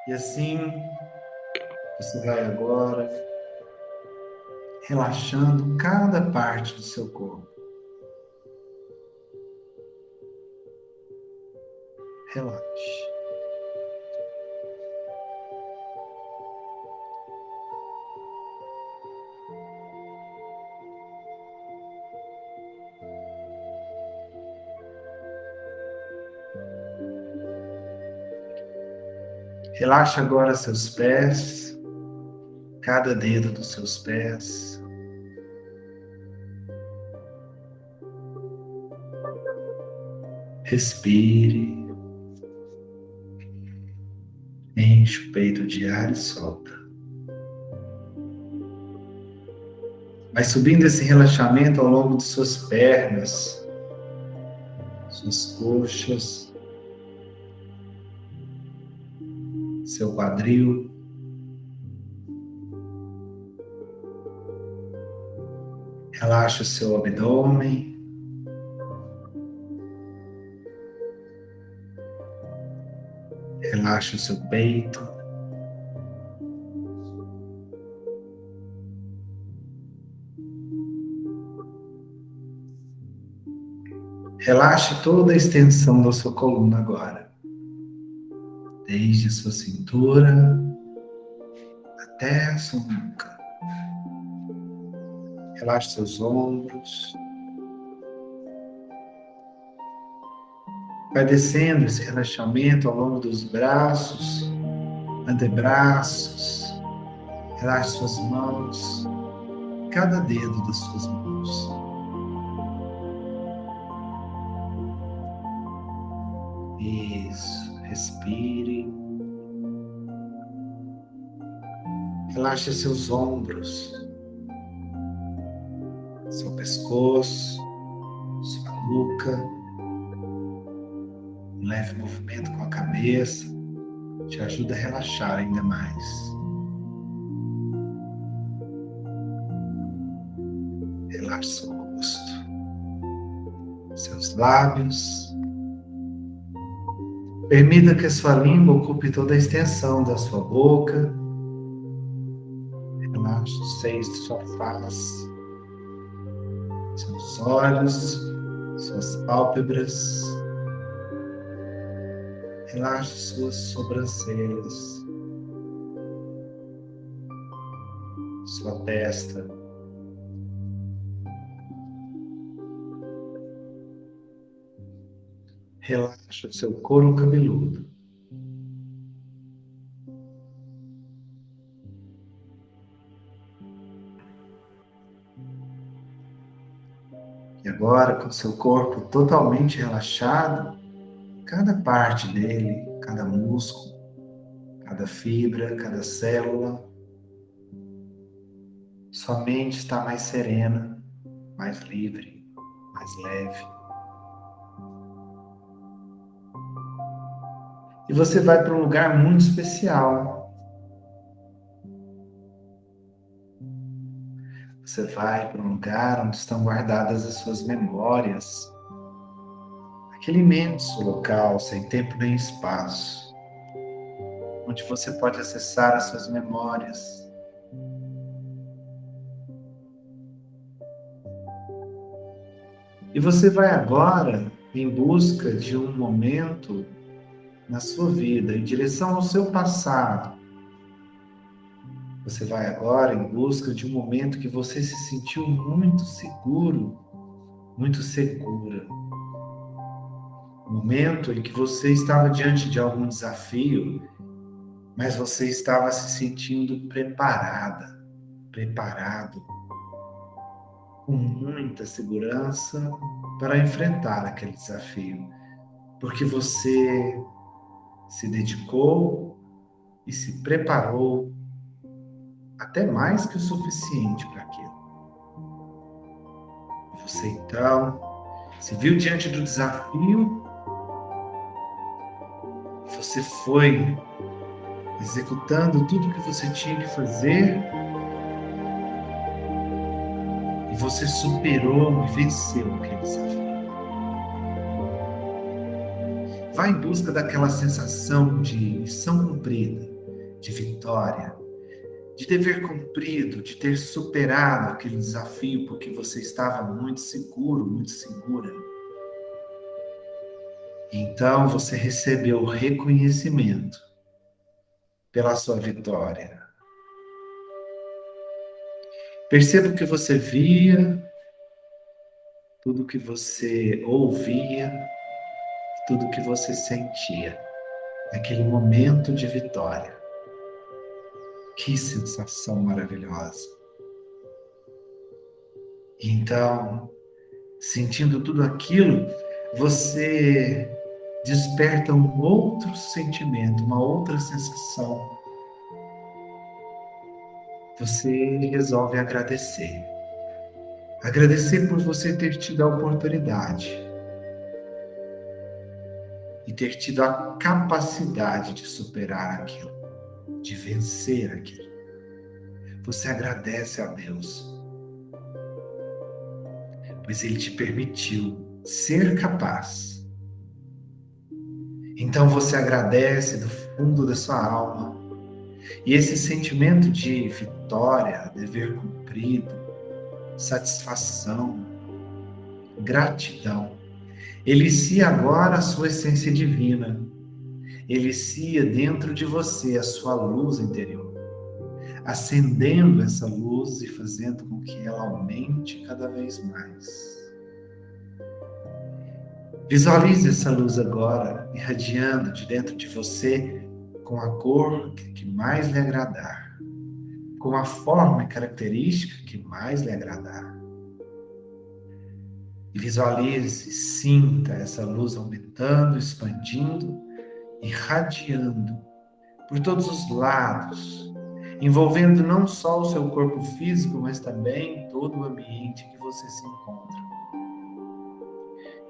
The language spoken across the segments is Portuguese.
E assim, você vai agora relaxando cada parte do seu corpo. Relaxe. Relaxa agora seus pés, cada dedo dos seus pés. Respire. Enche o peito de ar e solta. Vai subindo esse relaxamento ao longo de suas pernas, suas coxas, seu quadril. Relaxa o seu abdômen. Relaxa o seu peito. Relaxe toda a extensão da sua coluna agora. Desde a sua cintura até a sua nuca. Relaxe seus ombros. Vai descendo esse relaxamento ao longo dos braços, antebraços. Relaxe suas mãos, cada dedo das suas mãos. Isso, respire. Relaxe seus ombros, seu pescoço, sua nuca. Um leve movimento com a cabeça te ajuda a relaxar ainda mais. Relaxe seu rosto, seus lábios. Permita que a sua língua ocupe toda a extensão da sua boca. Relaxe os seios de sua face, seus olhos, suas pálpebras. Relaxe suas sobrancelhas, sua testa. Relaxe o seu couro cabeludo. E agora, com seu corpo totalmente relaxado, cada parte dele, cada músculo, cada fibra, cada célula, sua mente está mais serena, mais livre, mais leve. E você vai para um lugar muito especial. Você vai para um lugar onde estão guardadas as suas memórias. Aquele imenso local, sem tempo nem espaço, onde você pode acessar as suas memórias. E você vai agora em busca de um momento na sua vida, em direção ao seu passado. Você vai agora em busca de um momento que você se sentiu muito seguro, muito segura. Um momento em que você estava diante de algum desafio, mas você estava se sentindo preparada, preparado, com muita segurança para enfrentar aquele desafio, porque você se dedicou e se preparou até mais que o suficiente para aquilo. Você então se viu diante do desafio, você foi executando tudo o que você tinha que fazer e você superou e venceu aquele desafio. Vai em busca daquela sensação de missão cumprida, de vitória, de dever cumprido, de ter superado aquele desafio porque você estava muito seguro, muito segura. Então você recebeu reconhecimento pela sua vitória. Perceba o que você via, tudo que você ouvia, tudo que você sentia naquele momento de vitória. Que sensação maravilhosa! Então, sentindo tudo aquilo, você desperta um outro sentimento, uma outra sensação. Você resolve agradecer. Agradecer por você ter tido a oportunidade e ter tido a capacidade de superar aquilo, de vencer aquilo. Você agradece a Deus, pois Ele te permitiu ser capaz. Então você agradece do fundo da sua alma. E esse sentimento de vitória, dever cumprido, satisfação, gratidão, elicia agora a sua essência divina. Elicia dentro de você a sua luz interior, acendendo essa luz e fazendo com que ela aumente cada vez mais. Visualize essa luz agora, irradiando de dentro de você com a cor que mais lhe agradar, com a forma e característica que mais lhe agradar. E visualize, sinta essa luz aumentando, expandindo, irradiando por todos os lados, envolvendo não só o seu corpo físico, mas também todo o ambiente que você se encontra.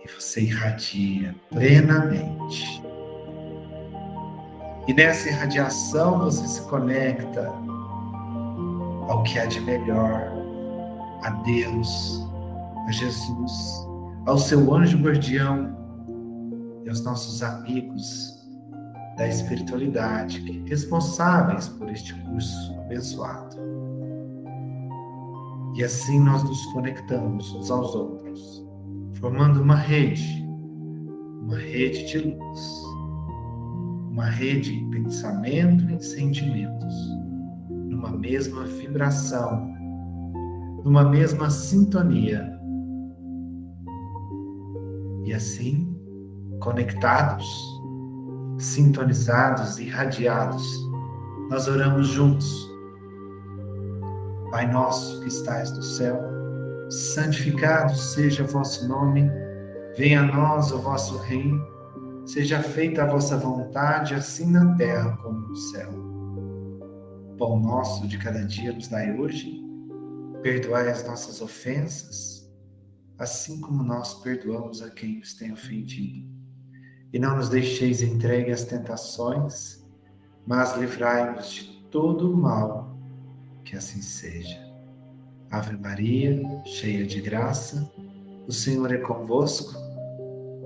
E você irradia plenamente. E nessa irradiação você se conecta ao que há de melhor, a Deus, a Jesus, ao seu anjo guardião e aos nossos amigos da espiritualidade, responsáveis por este curso abençoado. E assim nós nos conectamos uns aos outros, formando uma rede de luz, uma rede em pensamento e em sentimentos, numa mesma vibração, numa mesma sintonia. E assim, conectados, sintonizados, irradiados, nós oramos juntos. Pai nosso que estais no céu, santificado seja o vosso nome, venha a nós o vosso reino, seja feita a vossa vontade, assim na terra como no céu. O pão nosso de cada dia nos dai hoje, perdoai as nossas ofensas, assim como nós perdoamos a quem nos tem ofendido. E não nos deixeis entregue às tentações, mas livrai-nos de todo o mal, que assim seja. Ave Maria, cheia de graça, o Senhor é convosco.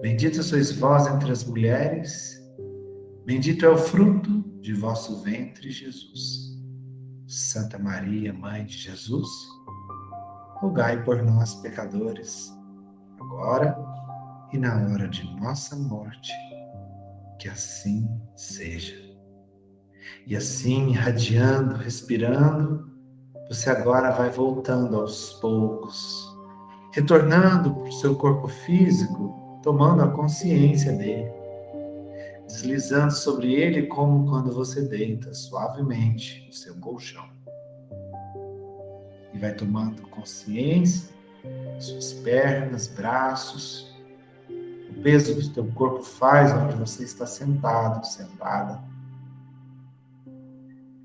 Bendita sois vós entre as mulheres, bendito é o fruto de vosso ventre, Jesus. Santa Maria, Mãe de Jesus, rogai por nós, pecadores, agora e na hora de nossa morte. Que assim seja. E assim, irradiando, respirando, você agora vai voltando aos poucos, retornando para o seu corpo físico, tomando a consciência dele, deslizando sobre ele como quando você deita suavemente no seu colchão. E vai tomando consciência, suas pernas, braços, o peso que o teu corpo faz onde você está sentado, sentada.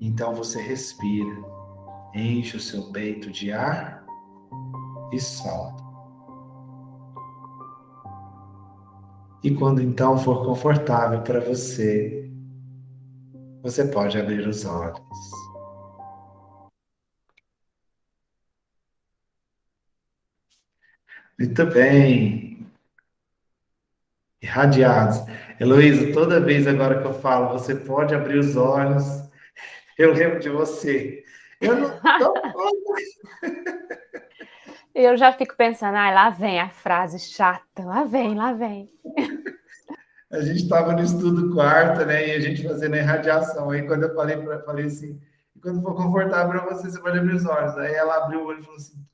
Então você respira, enche o seu peito de ar e solta. E quando então for confortável para você, você pode abrir os olhos. Muito bem, irradiados. Heloísa, toda vez agora que eu falo, você pode abrir os olhos, Eu lembro de você. Eu não. Eu já fico pensando, ai, lá vem a frase chata, lá vem, lá vem. A gente estava no estudo quarto, né? E a gente fazendo a irradiação. Aí quando eu falei assim, e quando for confortável para você, você pode abrir os olhos. Aí ela abriu o olho e falou assim: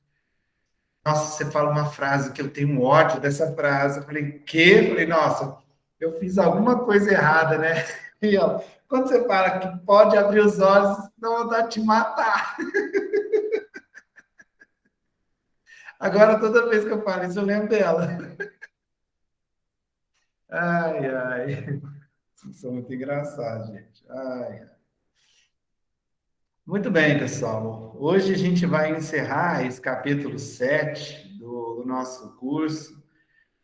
Nossa, você fala uma frase que eu tenho um ódio dessa frase. Eu falei, quê? Eu falei, nossa, eu fiz alguma coisa errada, né? E ó, quando você fala que pode abrir os olhos, não vontade de te matar. Agora, toda vez que eu falo isso, eu lembro dela. Ai, ai. Vocês são muito engraçados, gente. Ai, ai. Muito bem, pessoal. Hoje a gente vai encerrar esse capítulo 7 do nosso curso,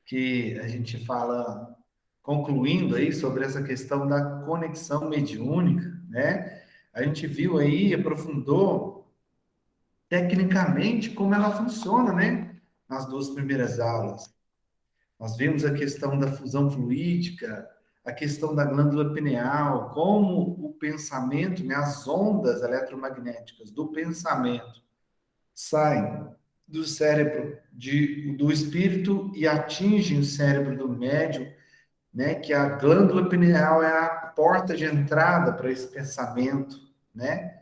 que a gente fala, concluindo aí sobre essa questão da conexão mediúnica, né? A gente viu aí, aprofundou tecnicamente como ela funciona, né? Nas duas primeiras aulas. Nós vimos a questão da fusão fluídica, a questão da glândula pineal, como o pensamento, né, as ondas eletromagnéticas do pensamento saem do cérebro do espírito e atingem o cérebro do médium, né, que a glândula pineal é a porta de entrada para esse pensamento, né?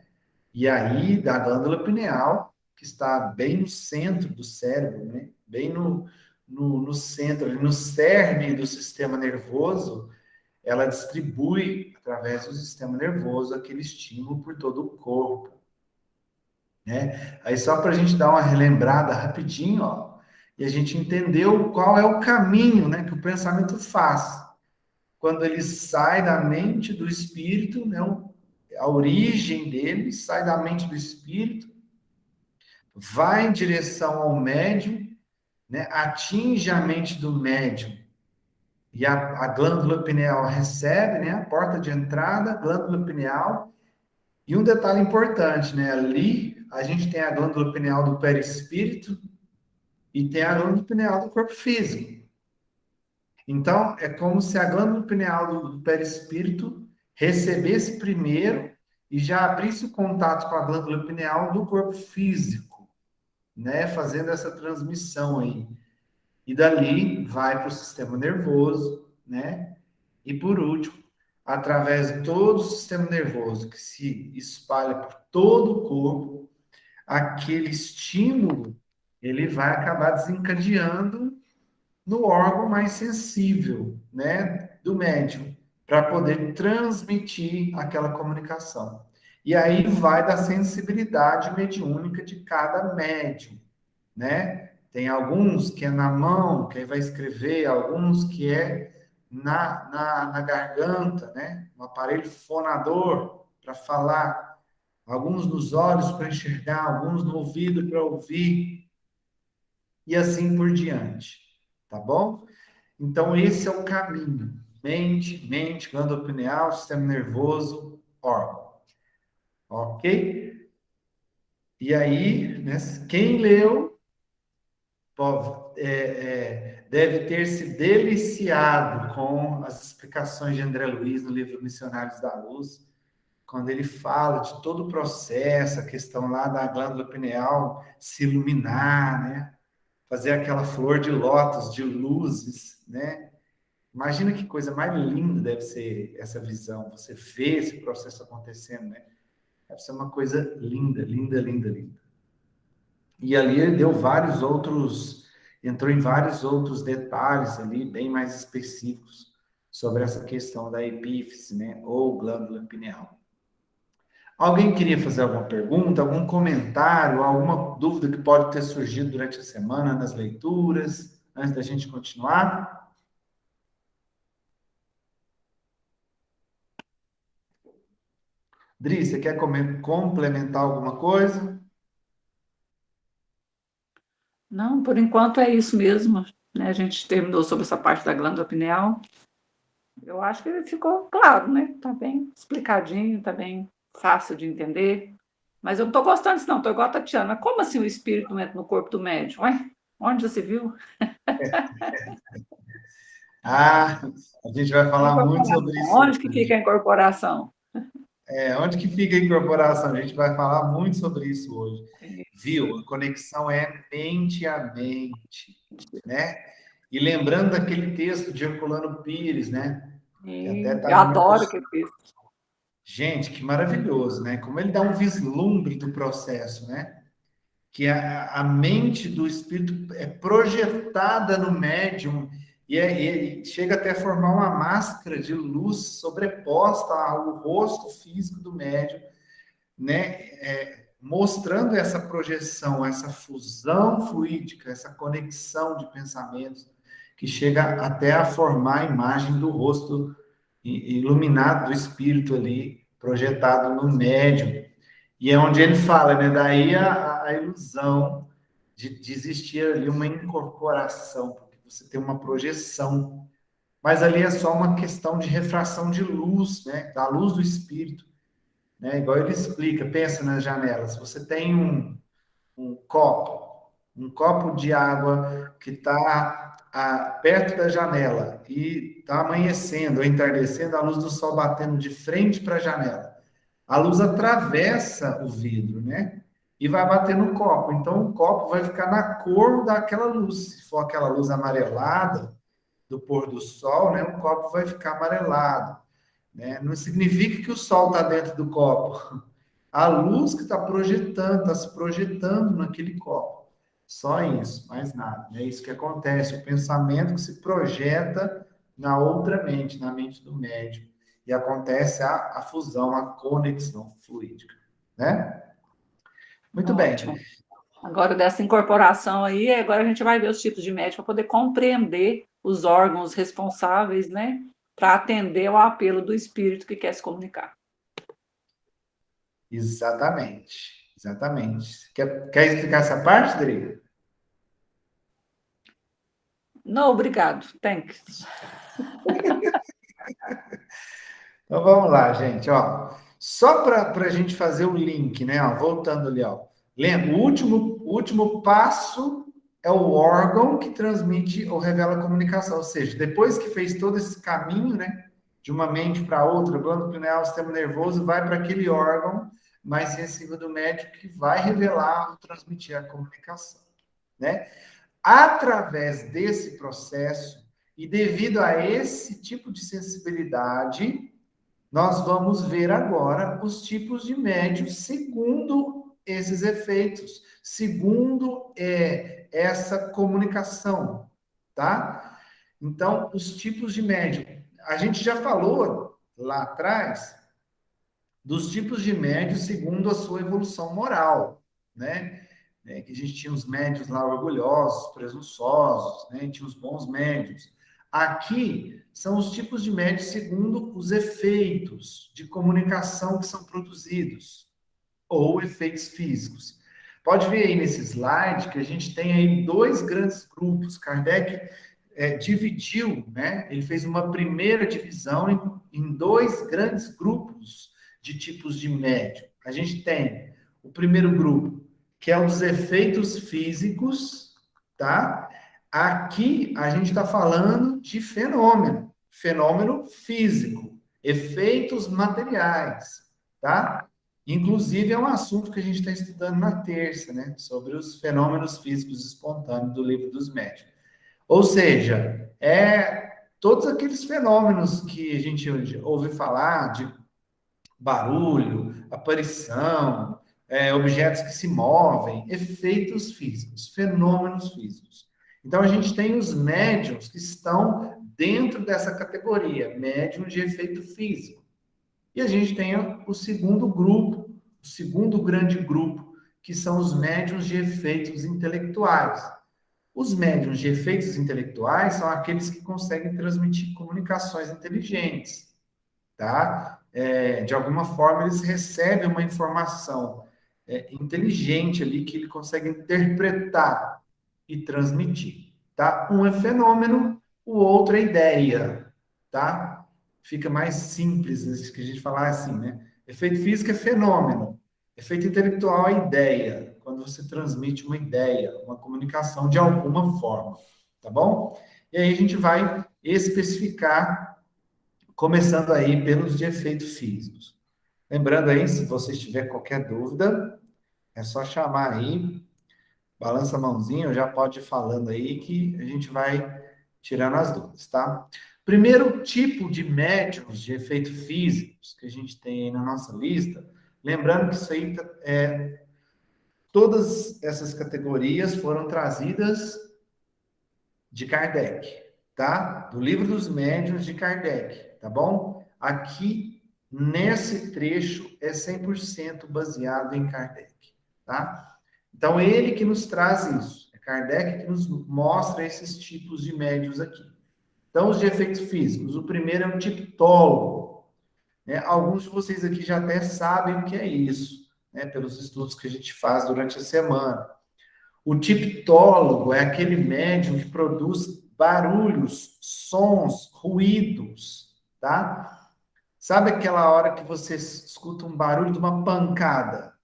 E aí, da glândula pineal, que está bem no centro do cérebro, né? Bem no centro, ali no cerne do sistema nervoso, ela distribui, através do sistema nervoso, aquele estímulo por todo o corpo, né? Aí, só para a gente dar uma relembrada rapidinho, ó, e a gente entendeu qual é o caminho, né, que o pensamento faz. Quando ele sai da mente do espírito, né, a origem dele sai da mente do espírito, vai em direção ao médium, né, atinge a mente do médium e a glândula pineal recebe, né, a porta de entrada, glândula pineal. E um detalhe importante, né, ali a gente tem a glândula pineal do perispírito e tem a glândula pineal do corpo físico. Então, é como se a glândula pineal do perispírito recebesse primeiro e já abrisse o contato com a glândula pineal do corpo físico, né? Fazendo essa transmissão aí. E dali vai para o sistema nervoso, né? E por último, através de todo o sistema nervoso que se espalha por todo o corpo, aquele estímulo ele vai acabar desencadeando no órgão mais sensível, né, do médium, para poder transmitir aquela comunicação. E aí vai da sensibilidade mediúnica de cada médium, né? Tem alguns que é na mão, que aí vai escrever, alguns que é na garganta, né? Um aparelho fonador para falar, alguns nos olhos para enxergar, alguns no ouvido para ouvir, e assim por diante, tá bom? Então, esse é o caminho. Mente, glândula pineal, sistema nervoso, órgão. Ok? E aí, né, quem leu deve ter se deliciado com as explicações de André Luiz no livro Missionários da Luz, quando ele fala de todo o processo, a questão lá da glândula pineal se iluminar, né? Fazer aquela flor de lótus de luzes, né? Imagina que coisa mais linda deve ser essa visão, você vê esse processo acontecendo, né? Deve ser uma coisa linda, linda, linda, linda. E ali ele deu vários outros, entrou em vários outros detalhes ali, bem mais específicos, sobre essa questão da epífise, né? Ou glândula pineal. Alguém queria fazer alguma pergunta, algum comentário, alguma dúvida que pode ter surgido durante a semana nas leituras, antes da gente continuar? Dri, você quer complementar alguma coisa? Não, por enquanto é isso mesmo, né? A gente terminou sobre essa parte da glândula pineal. Eu acho que ficou claro, né? Tá bem explicadinho, tá bem fácil de entender. Mas eu não tô gostando disso, não. Tô igual a Tatiana. Mas como assim o espírito entra no corpo do médium? Ué, onde já se viu? Ah, a gente vai falar muito sobre Incorporação. isso Onde que fica hoje. a incorporação? Onde que fica a incorporação? A gente vai falar muito sobre isso hoje. Viu? A conexão é mente a mente, né? E lembrando daquele texto de Herculano Pires, né? Que até Eu está no meu adoro curso. que fez. Gente, que maravilhoso, né? Como ele dá um vislumbre do processo, né? Que a mente do espírito é projetada no médium e chega até a formar uma máscara de luz sobreposta ao rosto físico do médium, né? Mostrando essa projeção, essa fusão fluídica, essa conexão de pensamentos que chega até a formar a imagem do rosto iluminado do espírito ali, projetado no médium. E é onde ele fala, né? Daí a ilusão de existir ali uma incorporação, porque você tem uma projeção. Mas ali é só uma questão de refração de luz, né? Da luz do espírito, né? Igual ele explica, pensa nas janelas. Você tem um copo de água que está perto da janela e está amanhecendo ou entardecendo, a luz do sol batendo de frente para a janela. A luz atravessa o vidro, né? E vai bater no copo. Então, o copo vai ficar na cor daquela luz. Se for aquela luz amarelada do pôr do sol, né? O copo vai ficar amarelado, né? Não significa que o sol está dentro do copo. A luz que está projetando, está se projetando naquele copo. Só isso, mais nada. É isso que acontece. O pensamento que se projeta na outra mente, na mente do médium. E acontece a fusão, a conexão fluídica, né? Muito bem. Ótimo. Agora, dessa incorporação aí, agora a gente vai ver os tipos de médico para poder compreender os órgãos responsáveis, né? Para atender ao apelo do espírito que quer se comunicar. Exatamente. Exatamente. Quer explicar essa parte, Dri? Não, obrigado. Thanks. Então vamos lá, gente. Ó, só para a gente fazer o link, né? Ó, voltando ali, ó. Lembra, o último passo é o órgão que transmite ou revela a comunicação. Ou seja, depois que fez todo esse caminho, né? De uma mente para outra, glândula pineal, sistema nervoso, vai para aquele órgão mais sensível do médico que vai revelar ou transmitir a comunicação, né? Através desse processo e devido a esse tipo de sensibilidade, nós vamos ver agora os tipos de médios segundo esses efeitos, segundo essa comunicação, tá? Então, os tipos de médium. A gente já falou lá atrás dos tipos de médios segundo a sua evolução moral, né? Que a gente tinha os médios lá orgulhosos, presunçosos, né? Tinha os bons médios. Aqui são os tipos de médios segundo os efeitos de comunicação que são produzidos, ou efeitos físicos. Pode ver aí nesse slide que a gente tem aí dois grandes grupos. Kardec dividiu, né? Ele fez uma primeira divisão em dois grandes grupos de tipos de médium. A gente tem o primeiro grupo, que é os efeitos físicos, tá? Aqui a gente está falando de fenômeno físico, efeitos materiais, tá? Inclusive é um assunto que a gente está estudando na terça, né? Sobre os fenômenos físicos espontâneos do Livro dos Médiuns. Ou seja, todos aqueles fenômenos que a gente ouve falar de barulho, aparição, objetos que se movem, efeitos físicos, fenômenos físicos. Então, a gente tem os médiums que estão dentro dessa categoria, médium de efeito físico. E a gente tem o segundo grupo, o segundo grande grupo, que são os médiums de efeitos intelectuais. Os médiums de efeitos intelectuais são aqueles que conseguem transmitir comunicações inteligentes, tá? De alguma forma, eles recebem uma informação inteligente ali que ele consegue interpretar e transmitir, tá? Um é fenômeno, o outro é ideia, tá? Fica mais simples que a gente falar assim, né? Efeito físico é fenômeno, efeito intelectual é ideia, quando você transmite uma ideia, uma comunicação de alguma forma, tá bom? E aí a gente vai especificar, começando aí pelos de efeitos físicos. Lembrando aí, se você tiver qualquer dúvida, é só chamar aí, balança a mãozinha, ou já pode ir falando aí que a gente vai tirando as dúvidas, tá? Primeiro tipo de médiums de efeito físicos que a gente tem aí na nossa lista, lembrando que isso aí, todas essas categorias foram trazidas de Kardec, tá? Do Livro dos Médiuns de Kardec, tá bom? Aqui, nesse trecho, é 100% baseado em Kardec, tá? Então, ele que nos traz isso. É Kardec que nos mostra esses tipos de médiuns aqui. Então, os de efeitos físicos. O primeiro é o tiptólogo, né? Alguns de vocês aqui já até sabem o que é isso, né? Pelos estudos que a gente faz durante a semana. O tiptólogo é aquele médium que produz barulhos, sons, ruídos, tá? Sabe aquela hora que você escuta um barulho de uma pancada?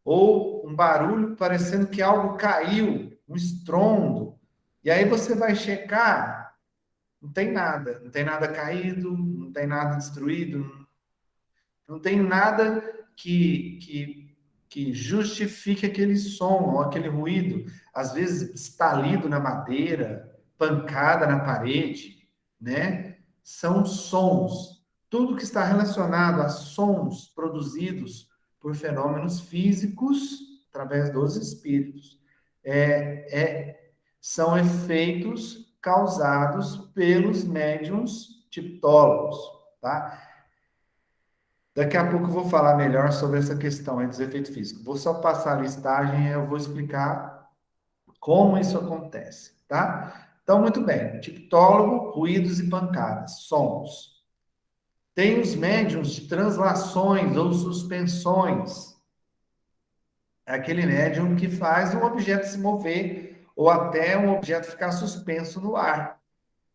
Ou um barulho parecendo que algo caiu, um estrondo. E aí você vai checar, não tem nada caído, não tem nada destruído, não tem nada que justifique aquele som ou aquele ruído. Às vezes, estalido na madeira, pancada na parede, né? São sons. Tudo que está relacionado a sons produzidos por fenômenos físicos, através dos espíritos, são efeitos causados pelos médiums tiptólogos, tá? Daqui a pouco eu vou falar melhor sobre essa questão aí dos efeitos físicos. Vou só passar a listagem e eu vou explicar como isso acontece, tá? Então, muito bem. Tiptólogo, ruídos e pancadas, sons. Tem os médiuns de translações ou suspensões. É aquele médium que faz um objeto se mover ou até um objeto ficar suspenso no ar,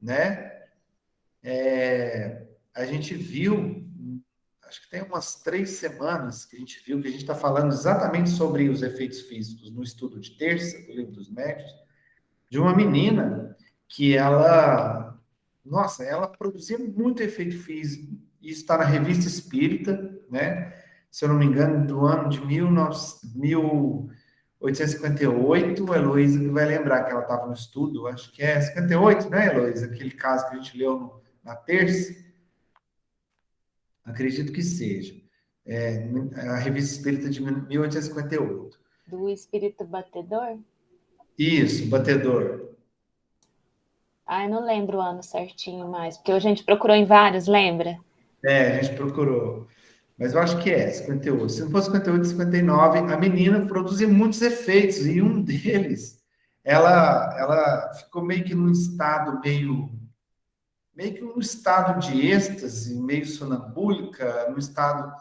né? A gente viu, acho que tem umas 3 semanas que a gente viu que a gente está falando exatamente sobre os efeitos físicos no estudo de terça do Livro dos Médiuns, de uma menina que nossa, ela produzia muito efeito físico. Isso está na Revista Espírita, né? Se eu não me engano, do ano de 1858. A Heloísa que vai lembrar que ela estava no estudo, acho que é 58, né, Heloísa? Aquele caso que a gente leu na terça. Acredito que seja. A Revista Espírita de 1858. Do espírito batedor? Isso, batedor. Ai, não lembro o ano certinho mais, porque a gente procurou em vários, lembra? A gente procurou. Mas eu acho que é 58. Se não for 58, 59, a menina produzia muitos efeitos, e um deles, ela ficou meio que num estado meio que um estado de êxtase, meio sonambúlica, num estado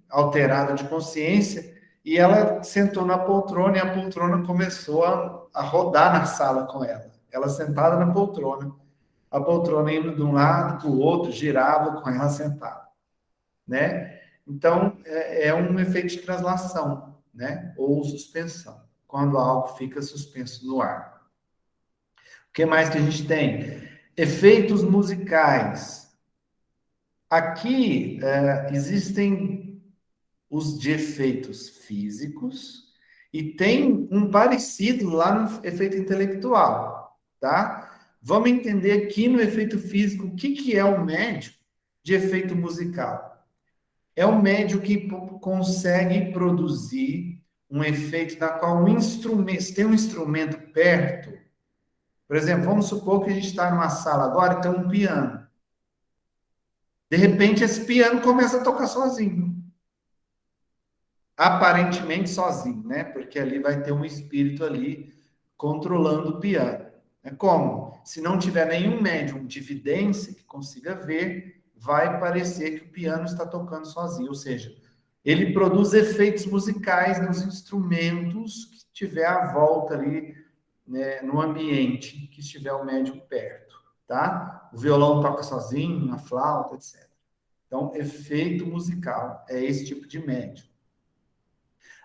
alterada de consciência, e ela sentou na poltrona e a poltrona começou a rodar na sala com ela. Ela sentada na poltrona, a poltrona indo de um lado para o outro, girava com ela sentada, né? Então, é um efeito de translação, né? Ou suspensão, quando algo fica suspenso no ar. O que mais que a gente tem? Efeitos musicais. Aqui, existem os de efeitos físicos e tem um parecido lá no efeito intelectual, tá? Vamos entender aqui no efeito físico o que é o médio de efeito musical. É o médio que consegue produzir um efeito na qual um instrumento, se tem um instrumento perto, por exemplo, vamos supor que a gente está numa sala agora e tem um piano. De repente, esse piano começa a tocar sozinho. Aparentemente sozinho, né? Porque ali vai ter um espírito ali controlando o piano. É como? Se não tiver nenhum médium de vidência que consiga ver, vai parecer que o piano está tocando sozinho. Ou seja, ele produz efeitos musicais nos instrumentos que tiver à volta ali, né, no ambiente que estiver o médium perto, tá? O violão toca sozinho, a flauta, etc. Então, efeito musical é esse tipo de médium.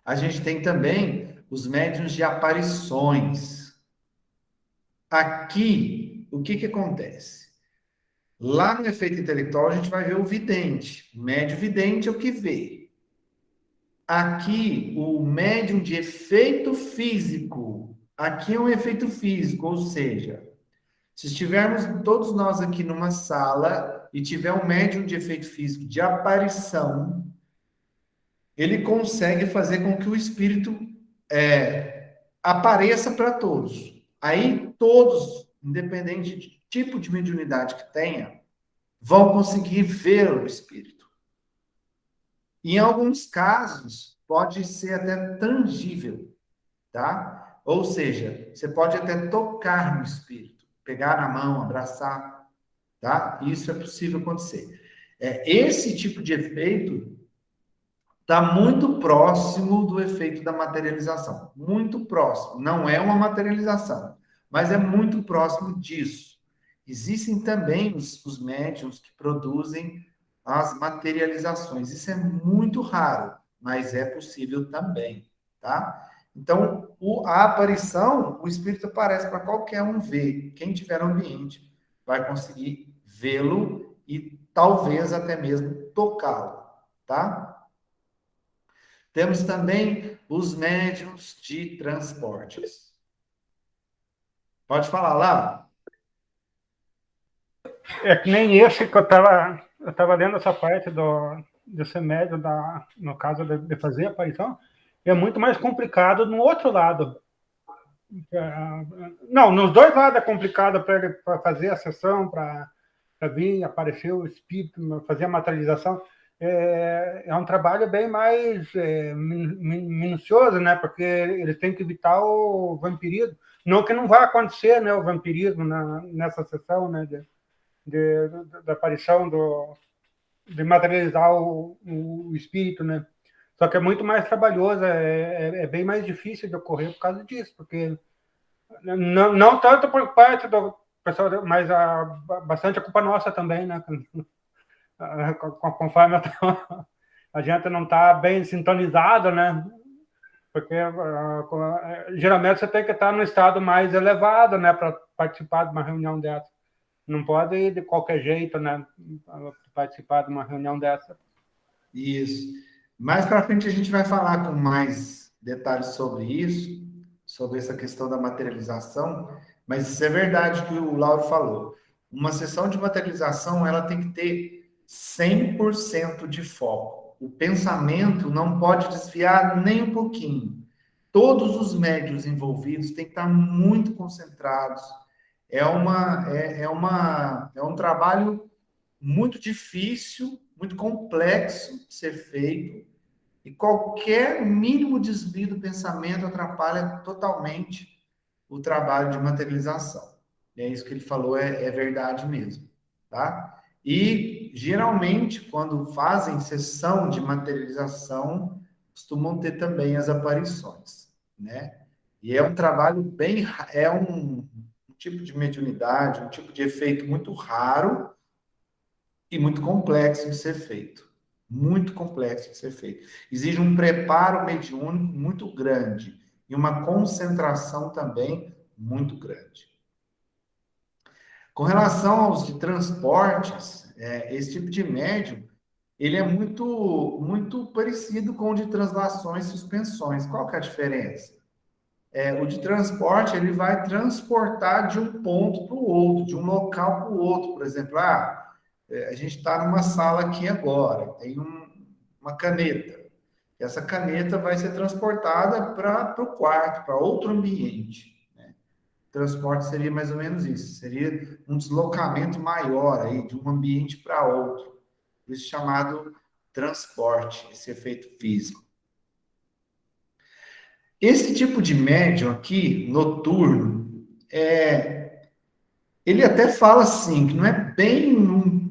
A gente tem também os médiuns de aparições. Aqui, o que acontece? Lá no efeito intelectual, a gente vai ver o vidente. O médium vidente é o que vê. Aqui, o médium de efeito físico. Aqui é um efeito físico, ou seja, se estivermos todos nós aqui numa sala e tiver um médium de efeito físico de aparição, ele consegue fazer com que o espírito apareça para todos. Aí todos, independente de tipo de mediunidade que tenha, vão conseguir ver o espírito. Em alguns casos, pode ser até tangível, tá? Ou seja, você pode até tocar no espírito, pegar na mão, abraçar, tá? Isso é possível acontecer. Esse tipo de efeito está muito próximo do efeito da materialização. Muito próximo. Não é uma materialização, mas é muito próximo disso. Existem também os médiums que produzem as materializações. Isso é muito raro, mas é possível também, tá? Então, a aparição, o espírito aparece para qualquer um ver. Quem tiver no ambiente vai conseguir vê-lo e talvez até mesmo tocá-lo, tá? Temos também os médiuns de transportes. Pode falar lá? É que nem esse que eu tava lendo essa parte desse médio, no caso de fazer a aparição, é muito mais complicado no outro lado. Não, nos dois lados é complicado para fazer a sessão, para vir, aparecer o espírito, fazer a materialização. É um trabalho bem mais minucioso, né? Porque eles têm que evitar o vampirismo. Não que não vai acontecer, né, o vampirismo nessa sessão, né, da aparição de materializar o espírito, né? Só que é muito mais trabalhoso, é bem mais difícil de ocorrer por causa disso, porque não tanto por parte do pessoal, mas bastante a culpa nossa também, né? Conforme a gente não está bem sintonizado, né? Porque geralmente você tem que estar no estado mais elevado, né, para participar de uma reunião dessa. Não pode ir de qualquer jeito, né, participar de uma reunião dessa. Isso. Mais para frente a gente vai falar com mais detalhes sobre isso, sobre essa questão da materialização, mas isso é verdade que o Lauro falou. Uma sessão de materialização, ela tem que ter 100% de foco. O pensamento não pode desviar nem um pouquinho. Todos os médios envolvidos têm que estar muito concentrados. É um trabalho muito difícil, muito complexo de ser feito, e qualquer mínimo desvio do pensamento atrapalha totalmente o trabalho de materialização. E é isso que ele falou, é verdade mesmo, tá? E, geralmente, quando fazem sessão de materialização, costumam ter também as aparições, né? E é um trabalho bem... É um tipo de mediunidade, um tipo de efeito muito raro, e muito complexo de ser feito. Muito complexo de ser feito. Exige um preparo mediúnico muito grande e uma concentração também muito grande. Com relação aos de transportes, esse tipo de médium, ele é muito parecido com o de translações e suspensões. Qual que é a diferença? O de transporte, ele vai transportar de um ponto para o outro, de um local para o outro. Por exemplo, a gente está numa sala aqui agora, tem uma caneta. Essa caneta vai ser transportada para o quarto, para outro ambiente. Né? Transporte seria mais ou menos isso, seria um deslocamento maior aí, de um ambiente para outro. Isso chamado transporte, esse efeito físico. Esse tipo de médium aqui, noturno, ele até fala assim, que não é bem um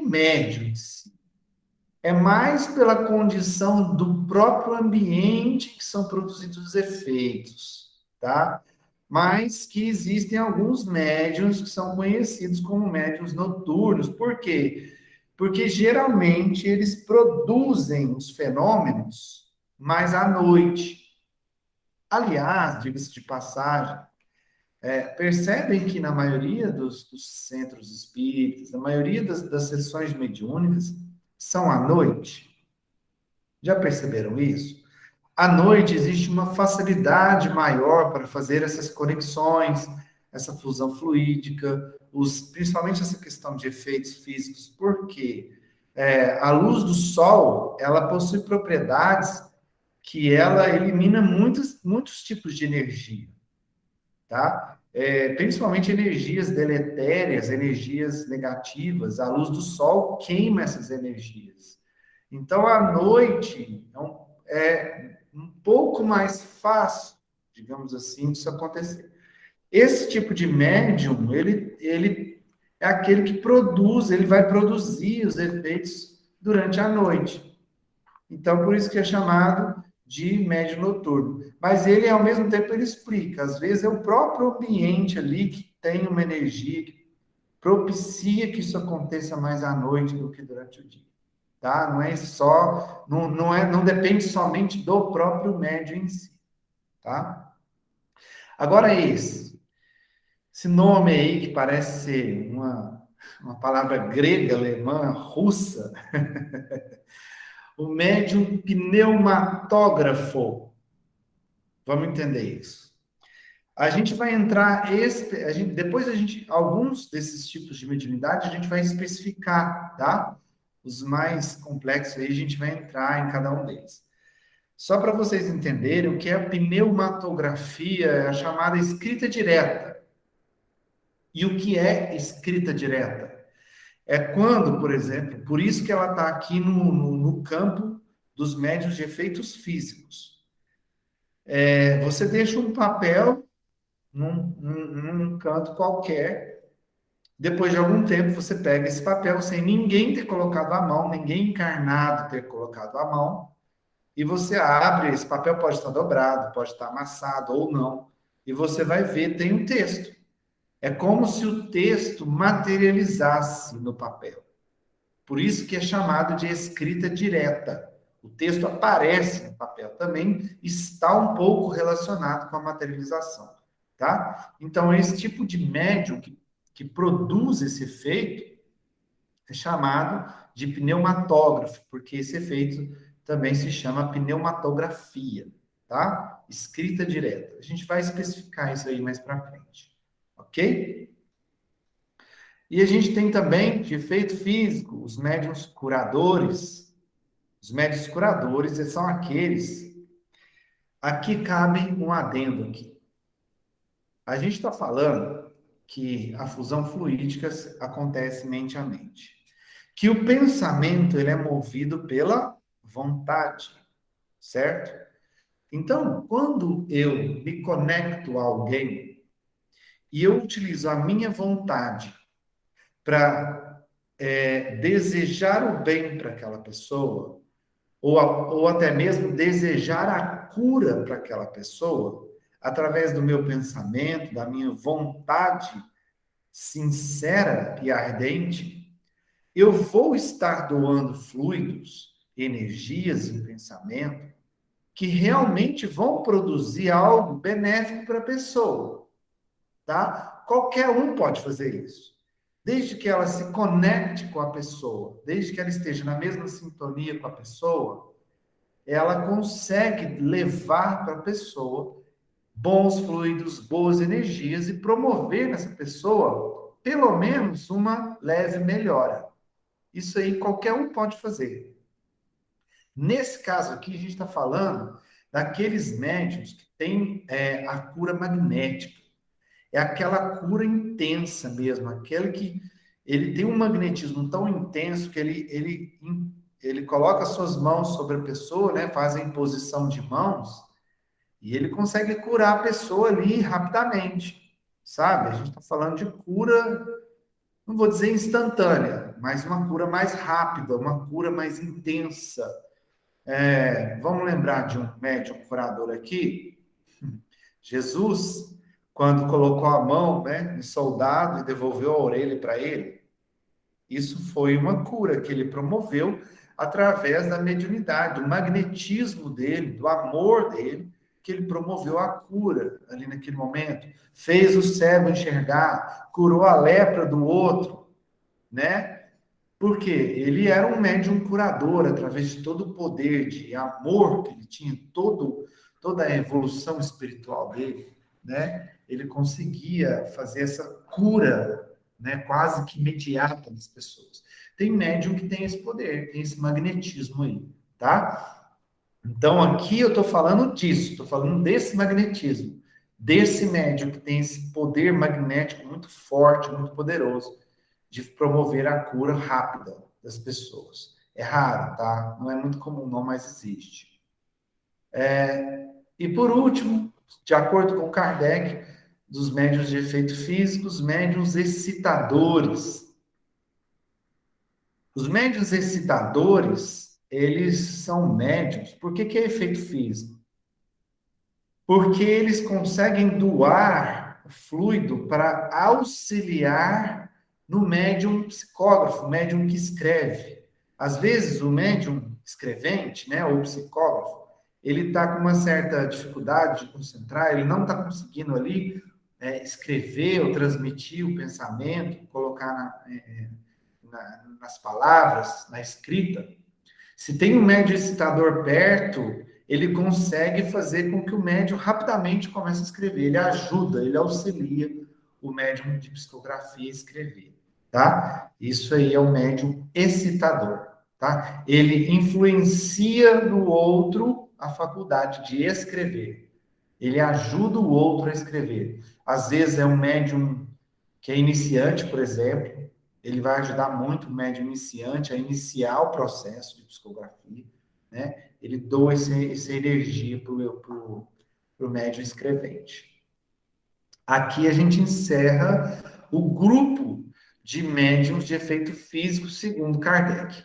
médium, é mais pela condição do próprio ambiente que são produzidos os efeitos, tá? Mas que existem alguns médiuns que são conhecidos como médiuns noturnos. Por quê? Porque geralmente eles produzem os fenômenos mais à noite. Aliás, diga-se de passagem, percebem que na maioria dos centros espíritas, na maioria das sessões mediúnicas, são à noite. Já perceberam isso? À noite existe uma facilidade maior para fazer essas conexões, essa fusão fluídica, principalmente essa questão de efeitos físicos, porque a luz do sol, ela possui propriedades que ela elimina muitos tipos de energia, tá? Principalmente energias deletérias, energias negativas. A luz do sol queima essas energias. Então, à noite, é um pouco mais fácil, digamos assim, disso acontecer. Esse tipo de médium, ele é aquele que ele vai produzir os efeitos durante a noite. Então, por isso que é chamado de médium noturno. Mas ele, ao mesmo tempo, ele explica. Às vezes é o próprio ambiente ali que tem uma energia que propicia que isso aconteça mais à noite do que durante o dia. Tá? Não é só, não depende somente do próprio médium em si. Tá? Agora esse nome aí que parece ser uma palavra grega, alemã, russa, o médium pneumatógrafo. Vamos entender isso. A gente vai entrar, alguns desses tipos de mediunidade, a gente vai especificar, tá? Os mais complexos aí, a gente vai entrar em cada um deles. Só para vocês entenderem o que é a pneumatografia, é a chamada escrita direta. E o que é escrita direta? É quando, por exemplo, por isso que ela está aqui no campo dos médiuns de efeitos físicos. Você deixa um papel num canto qualquer, depois de algum tempo você pega esse papel sem ninguém ter colocado a mão, ninguém encarnado ter colocado a mão, e você abre, esse papel pode estar dobrado, pode estar amassado ou não, e você vai ver, tem um texto. É como se o texto materializasse no papel. Por isso que é chamado de escrita direta. O texto aparece no papel, também está um pouco relacionado com a materialização, tá? Então, esse tipo de médium que produz esse efeito é chamado de pneumatógrafo, porque esse efeito também se chama pneumatografia, tá? Escrita direta. A gente vai especificar isso aí mais para frente, ok? E a gente tem também, de efeito físico, os médiuns curadores. Os médiuns curadores são aqueles... Aqui cabe um adendo aqui. A gente está falando que a fusão fluídica acontece mente a mente. Que o pensamento ele é movido pela vontade, certo? Então, quando eu me conecto a alguém e eu utilizo a minha vontade para desejar o bem para aquela pessoa, ou até mesmo desejar a cura para aquela pessoa, através do meu pensamento, da minha vontade sincera e ardente, eu vou estar doando fluidos, energias e pensamento que realmente vão produzir algo benéfico para a pessoa, tá? Qualquer um pode fazer isso. Desde que ela se conecte com a pessoa, desde que ela esteja na mesma sintonia com a pessoa, ela consegue levar para a pessoa bons fluidos, boas energias e promover nessa pessoa, pelo menos, uma leve melhora. Isso aí qualquer um pode fazer. Nesse caso aqui, a gente está falando daqueles médiuns que têm a cura magnética. É aquela cura intensa mesmo, aquele que ele tem um magnetismo tão intenso que ele coloca suas mãos sobre a pessoa, né, faz a imposição de mãos, e ele consegue curar a pessoa ali rapidamente, sabe? A gente está falando de cura, não vou dizer instantânea, mas uma cura mais rápida, uma cura mais intensa. Vamos lembrar de um médium curador aqui? Jesus, quando colocou a mão, né, no soldado e devolveu a orelha para ele, isso foi uma cura que ele promoveu através da mediunidade, do magnetismo dele, do amor dele, que ele promoveu a cura ali naquele momento, fez o cego enxergar, curou a lepra do outro, né? Porque ele era um médium curador, através de todo o poder de amor que ele tinha, toda a evolução espiritual dele, né? Ele conseguia fazer essa cura, né? Quase que imediata nas pessoas. Tem médium que tem esse poder, tem esse magnetismo aí, tá? Então, aqui eu estou falando disso, estou falando desse magnetismo, desse médium que tem esse poder magnético muito forte, muito poderoso, de promover a cura rápida das pessoas. É raro, tá? Não é muito comum, não, mas existe. E por último, de acordo com Kardec, dos médiuns de efeito físico, os médiuns excitadores. Os médiuns excitadores, eles são médiuns. Por que é efeito físico? Porque eles conseguem doar o fluido para auxiliar no médium psicógrafo, médium que escreve. Às vezes, o médium escrevente, né, ou psicógrafo, ele está com uma certa dificuldade de concentrar, ele não está conseguindo ali escrever ou transmitir o pensamento, colocar nas palavras, na escrita. Se tem um médium excitador perto, ele consegue fazer com que o médium rapidamente comece a escrever. Ele ajuda, ele auxilia o médium de psicografia a escrever, tá? Isso aí é o médium excitador, tá? Ele influencia no outro a faculdade de escrever. Ele ajuda o outro a escrever. Às vezes é um médium que é iniciante, por exemplo, ele vai ajudar muito o médium iniciante a iniciar o processo de psicografia, né? Ele doa essa energia para o médium escrevente. Aqui a gente encerra o grupo de médiums de efeito físico, segundo Kardec.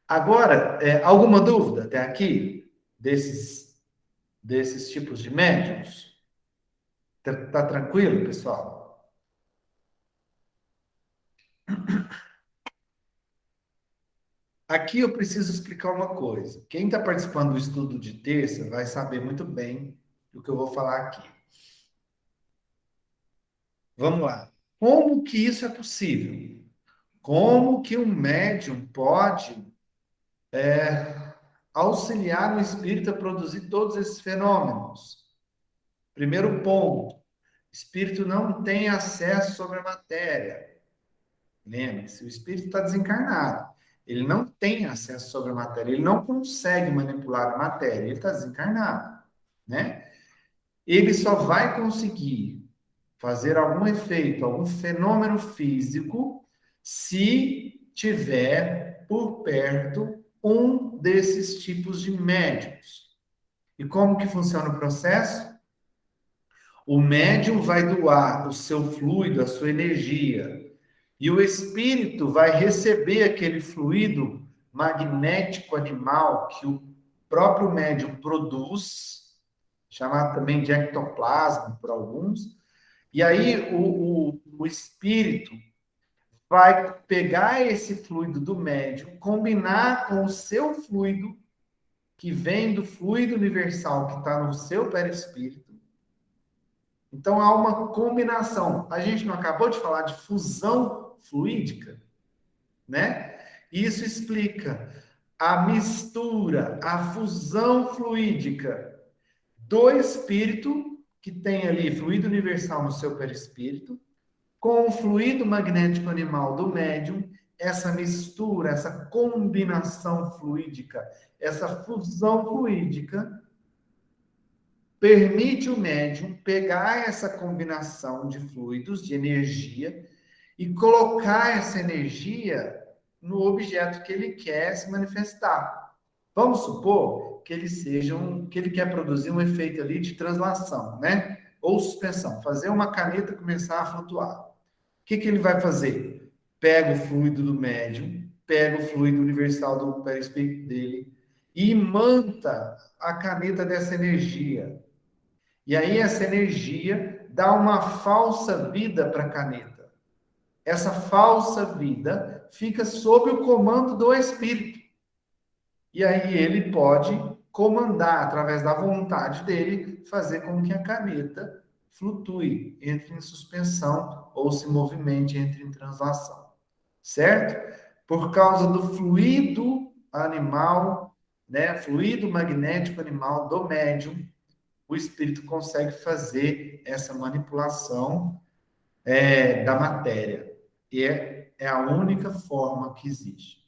Agora, alguma dúvida até aqui desses tipos de médiums? Tá tranquilo, pessoal? Aqui eu preciso explicar uma coisa. Quem está participando do estudo de terça vai saber muito bem do que eu vou falar aqui. Vamos lá. Como que isso é possível? Como que um médium pode auxiliar o espírito a produzir todos esses fenômenos? Primeiro ponto, o espírito não tem acesso sobre a matéria. Lembre-se, o espírito está desencarnado. Ele não tem acesso sobre a matéria, ele não consegue manipular a matéria, ele está desencarnado, né? Ele só vai conseguir fazer algum efeito, algum fenômeno físico, se tiver por perto um desses tipos de médiums. E como que funciona o processo? O médium vai doar o seu fluido, a sua energia, e o espírito vai receber aquele fluido magnético animal que o próprio médium produz, chamado também de ectoplasma por alguns, e aí o espírito vai pegar esse fluido do médium, combinar com o seu fluido, que vem do fluido universal que está no seu perispírito. Então há uma combinação. A gente não acabou de falar de fusão fluídica, né? Isso explica a mistura, a fusão fluídica do espírito, que tem ali fluido universal no seu perispírito, com o fluido magnético animal do médium, essa mistura, essa combinação fluídica, essa fusão fluídica, permite o médium pegar essa combinação de fluidos, de energia, e colocar essa energia no objeto que ele quer se manifestar. Vamos supor que que ele quer produzir um efeito ali de translação, né? Ou suspensão, fazer uma caneta começar a flutuar. O que ele vai fazer? Pega o fluido do médium, pega o fluido universal do perispírito dele e imanta a caneta dessa energia. E aí essa energia dá uma falsa vida para a caneta. Essa falsa vida fica sob o comando do espírito. E aí ele pode comandar, através da vontade dele, fazer com que a caneta flutue, entre em suspensão ou se movimente, entre em translação. Certo? Por causa do fluido animal, né, fluido magnético animal do médium, o espírito consegue fazer essa manipulação da matéria. E é a única forma que existe.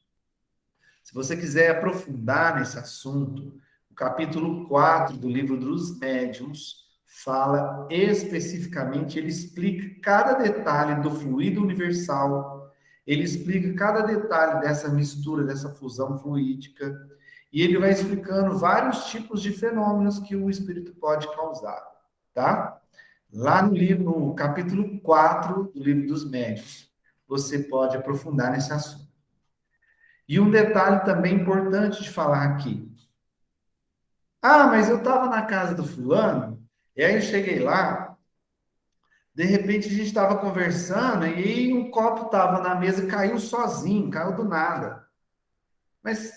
Se você quiser aprofundar nesse assunto, o capítulo 4 do livro dos médiuns fala especificamente, ele explica cada detalhe do fluido universal, ele explica cada detalhe dessa mistura, dessa fusão fluídica, e ele vai explicando vários tipos de fenômenos que o espírito pode causar, tá? Lá no livro, no capítulo 4 do livro dos médiuns, você pode aprofundar nesse assunto. E um detalhe também importante de falar aqui. Ah, mas eu estava na casa do fulano, e aí eu cheguei lá, de repente a gente estava conversando, e aí um copo estava na mesa e caiu sozinho, caiu do nada. Mas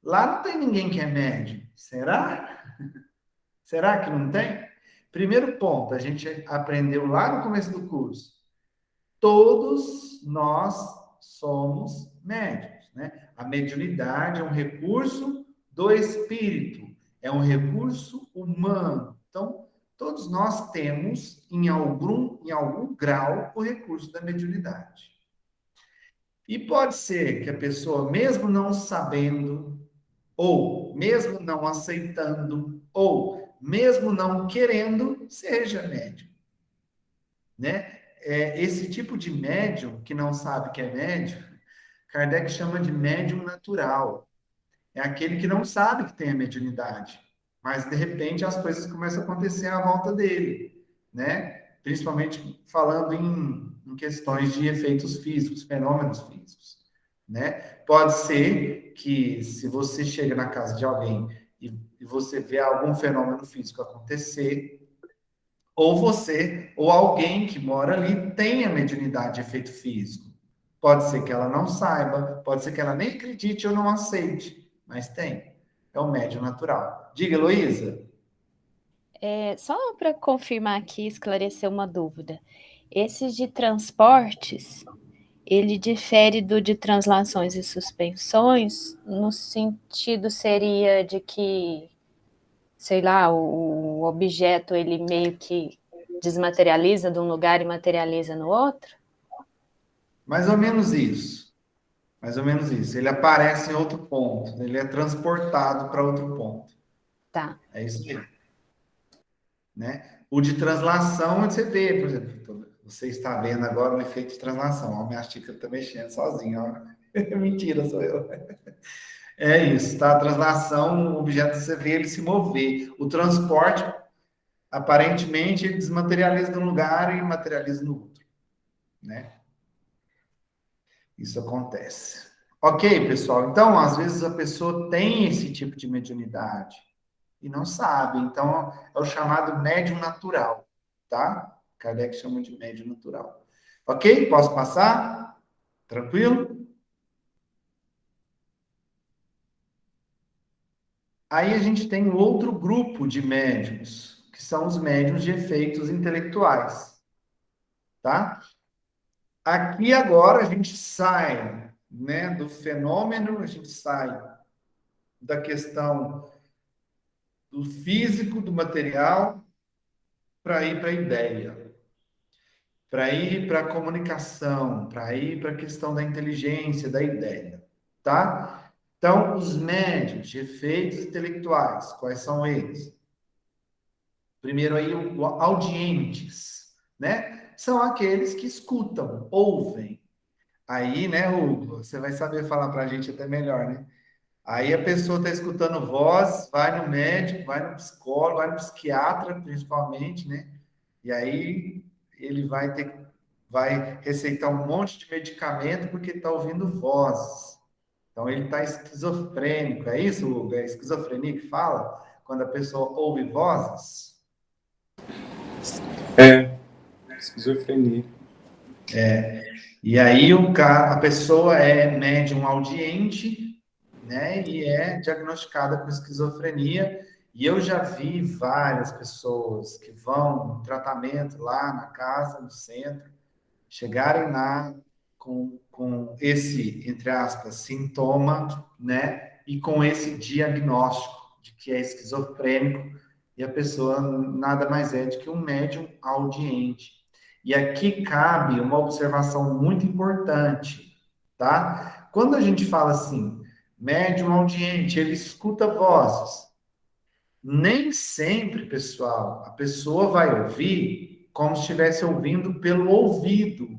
lá não tem ninguém que é médium. Será? Será que não tem? Primeiro ponto, a gente aprendeu lá no começo do curso. Todos nós somos médiuns, né? A mediunidade é um recurso do espírito, é um recurso humano. Então, todos nós temos, em algum grau, o recurso da mediunidade. E pode ser que a pessoa, mesmo não sabendo, ou mesmo não aceitando, ou mesmo não querendo, seja médium, né? Esse tipo de médium, que não sabe que é médium, Kardec chama de médium natural. É aquele que não sabe que tem a mediunidade, mas de repente as coisas começam a acontecer à volta dele, né? Principalmente falando em questões de efeitos físicos, fenômenos físicos, né? Pode ser que se você chega na casa de alguém e você vê algum fenômeno físico acontecer, ou você, ou alguém que mora ali tenha mediunidade de efeito físico. Pode ser que ela não saiba, pode ser que ela nem acredite ou não aceite, mas tem. É o médium natural. Diga, Heloísa. Só para confirmar aqui, esclarecer uma dúvida. Esses de transportes, ele difere do de translações e suspensões, no sentido seria de que, sei lá, o objeto ele meio que desmaterializa de um lugar e materializa no outro? Mais ou menos isso. Mais ou menos isso. Ele aparece em outro ponto, ele é transportado para outro ponto. Tá. É isso mesmo. Né? O de translação, você vê, por exemplo, você está vendo agora o efeito de translação. Ó, minha xícara está mexendo sozinha. Ó. Mentira, sou eu. É isso, tá? A translação, o objeto você vê ele se mover. O transporte, aparentemente, ele desmaterializa de um lugar e materializa no outro, né? Isso acontece. Ok, pessoal? Então, às vezes a pessoa tem esse tipo de mediunidade e não sabe. Então, é o chamado médium natural, tá? Kardec chama de médium natural. Ok? Posso passar? Tranquilo? Aí a gente tem um outro grupo de médiums, que são os médiums de efeitos intelectuais, tá? Aqui agora a gente sai, né, do fenômeno, a gente sai da questão do físico, do material, para ir para a ideia, para ir para a comunicação, para ir para a questão da inteligência, da ideia, tá? Então, os médiums de efeitos intelectuais, quais são eles? Primeiro aí, audientes, né? São aqueles que escutam, ouvem. Aí, né, Hugo, você vai saber falar para a gente até melhor, né? Aí a pessoa está escutando voz, vai no médico, vai no psicólogo, vai no psiquiatra, principalmente, né? E aí ele vai receitar um monte de medicamento porque está ouvindo vozes. Então ele está esquizofrênico, é isso, Hugo? É esquizofrenia que fala? Quando a pessoa ouve vozes? Esquizofrenia. E aí a pessoa é médium audiente, né? E é diagnosticada com esquizofrenia. E eu já vi várias pessoas que vão no tratamento lá na casa, no centro, chegarem lá com esse, entre aspas, sintoma, né? E com esse diagnóstico de que é esquizofrênico, e a pessoa nada mais é do que um médium audiente. E aqui cabe uma observação muito importante, tá? Quando a gente fala assim, médium audiente, ele escuta vozes. Nem sempre, pessoal, a pessoa vai ouvir como se estivesse ouvindo pelo ouvido,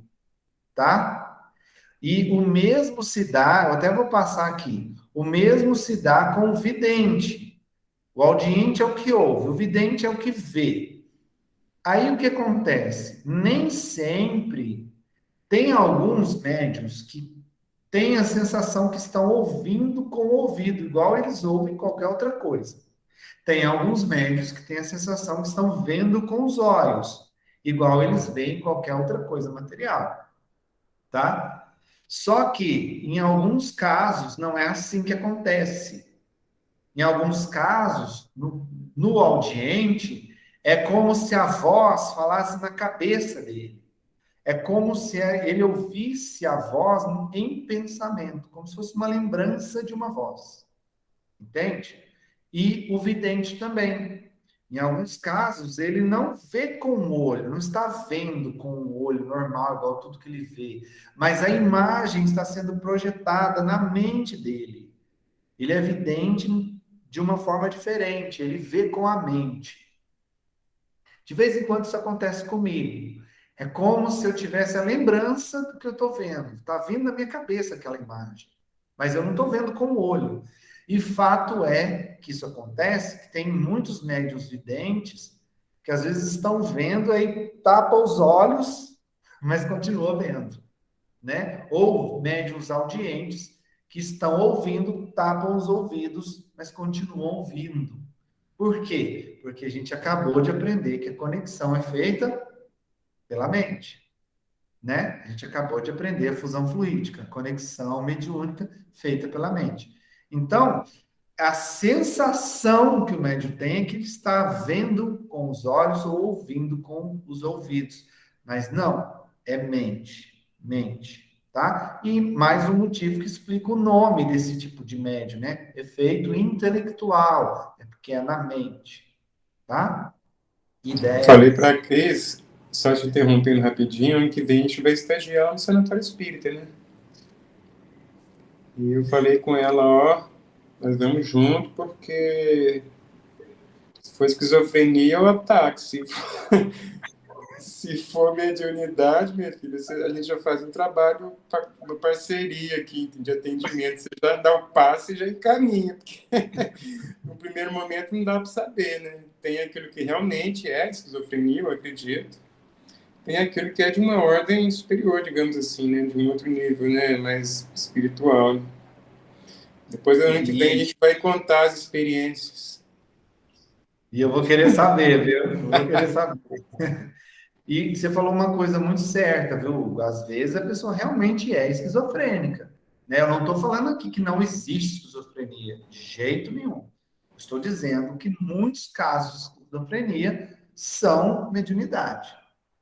tá? E o mesmo se dá, eu até vou passar aqui, o mesmo se dá com o vidente. O audiente é o que ouve, o vidente é o que vê. Aí o que acontece? Nem sempre tem alguns médiuns que têm a sensação que estão ouvindo com o ouvido, igual eles ouvem qualquer outra coisa. Tem alguns médiuns que têm a sensação que estão vendo com os olhos, igual eles veem qualquer outra coisa material, tá? Só que, em alguns casos, não é assim que acontece. Em alguns casos, no audiente, é como se a voz falasse na cabeça dele. É como se ele ouvisse a voz em pensamento, como se fosse uma lembrança de uma voz. Entende? E o vidente também. Em alguns casos, ele não vê com o olho, não está vendo com o olho normal, igual tudo que ele vê, mas a imagem está sendo projetada na mente dele. Ele é vidente de uma forma diferente, ele vê com a mente. De vez em quando isso acontece comigo. É como se eu tivesse a lembrança do que eu estou vendo. Está vindo na minha cabeça aquela imagem. Mas eu não estou vendo com o olho. E fato é que isso acontece, que tem muitos médiuns videntes que às vezes estão vendo, aí tapa os olhos, mas continua vendo, né? Ou médiuns audientes que estão ouvindo, tapam os ouvidos, mas continuam ouvindo. Por quê? Porque a gente acabou de aprender que a conexão é feita pela mente, né? A gente acabou de aprender a fusão fluídica, a conexão mediúnica feita pela mente. Então, a sensação que o médium tem é que ele está vendo com os olhos ou ouvindo com os ouvidos. Mas não, é mente, tá? E mais um motivo que explica o nome desse tipo de médium, né? Efeito intelectual, é porque é na mente, tá? Ideia. Falei para a Cris, só te interrompendo rapidinho, ano que vem a gente vai estagiar no Sanatório Espírita, né? E eu falei com ela, ó, nós vamos junto porque se for esquizofrenia é o ataque, se for mediunidade, minha filha, a gente já faz um trabalho, uma parceria aqui de atendimento. Você já dá o passe e já encaminha, porque no primeiro momento não dá para saber, né? Tem aquilo que realmente é esquizofrenia, eu acredito. Tem aquilo que é de uma ordem superior, digamos assim, né? De um outro nível, né? Mais espiritual. Né? Depois, ano que vem, a gente vai contar as experiências. E eu vou querer saber, viu? Eu vou querer saber. E você falou uma coisa muito certa, viu? Às vezes a pessoa realmente é esquizofrênica, né? Eu não estou falando aqui que não existe esquizofrenia, de jeito nenhum. Estou dizendo que muitos casos de esquizofrenia são mediunidade,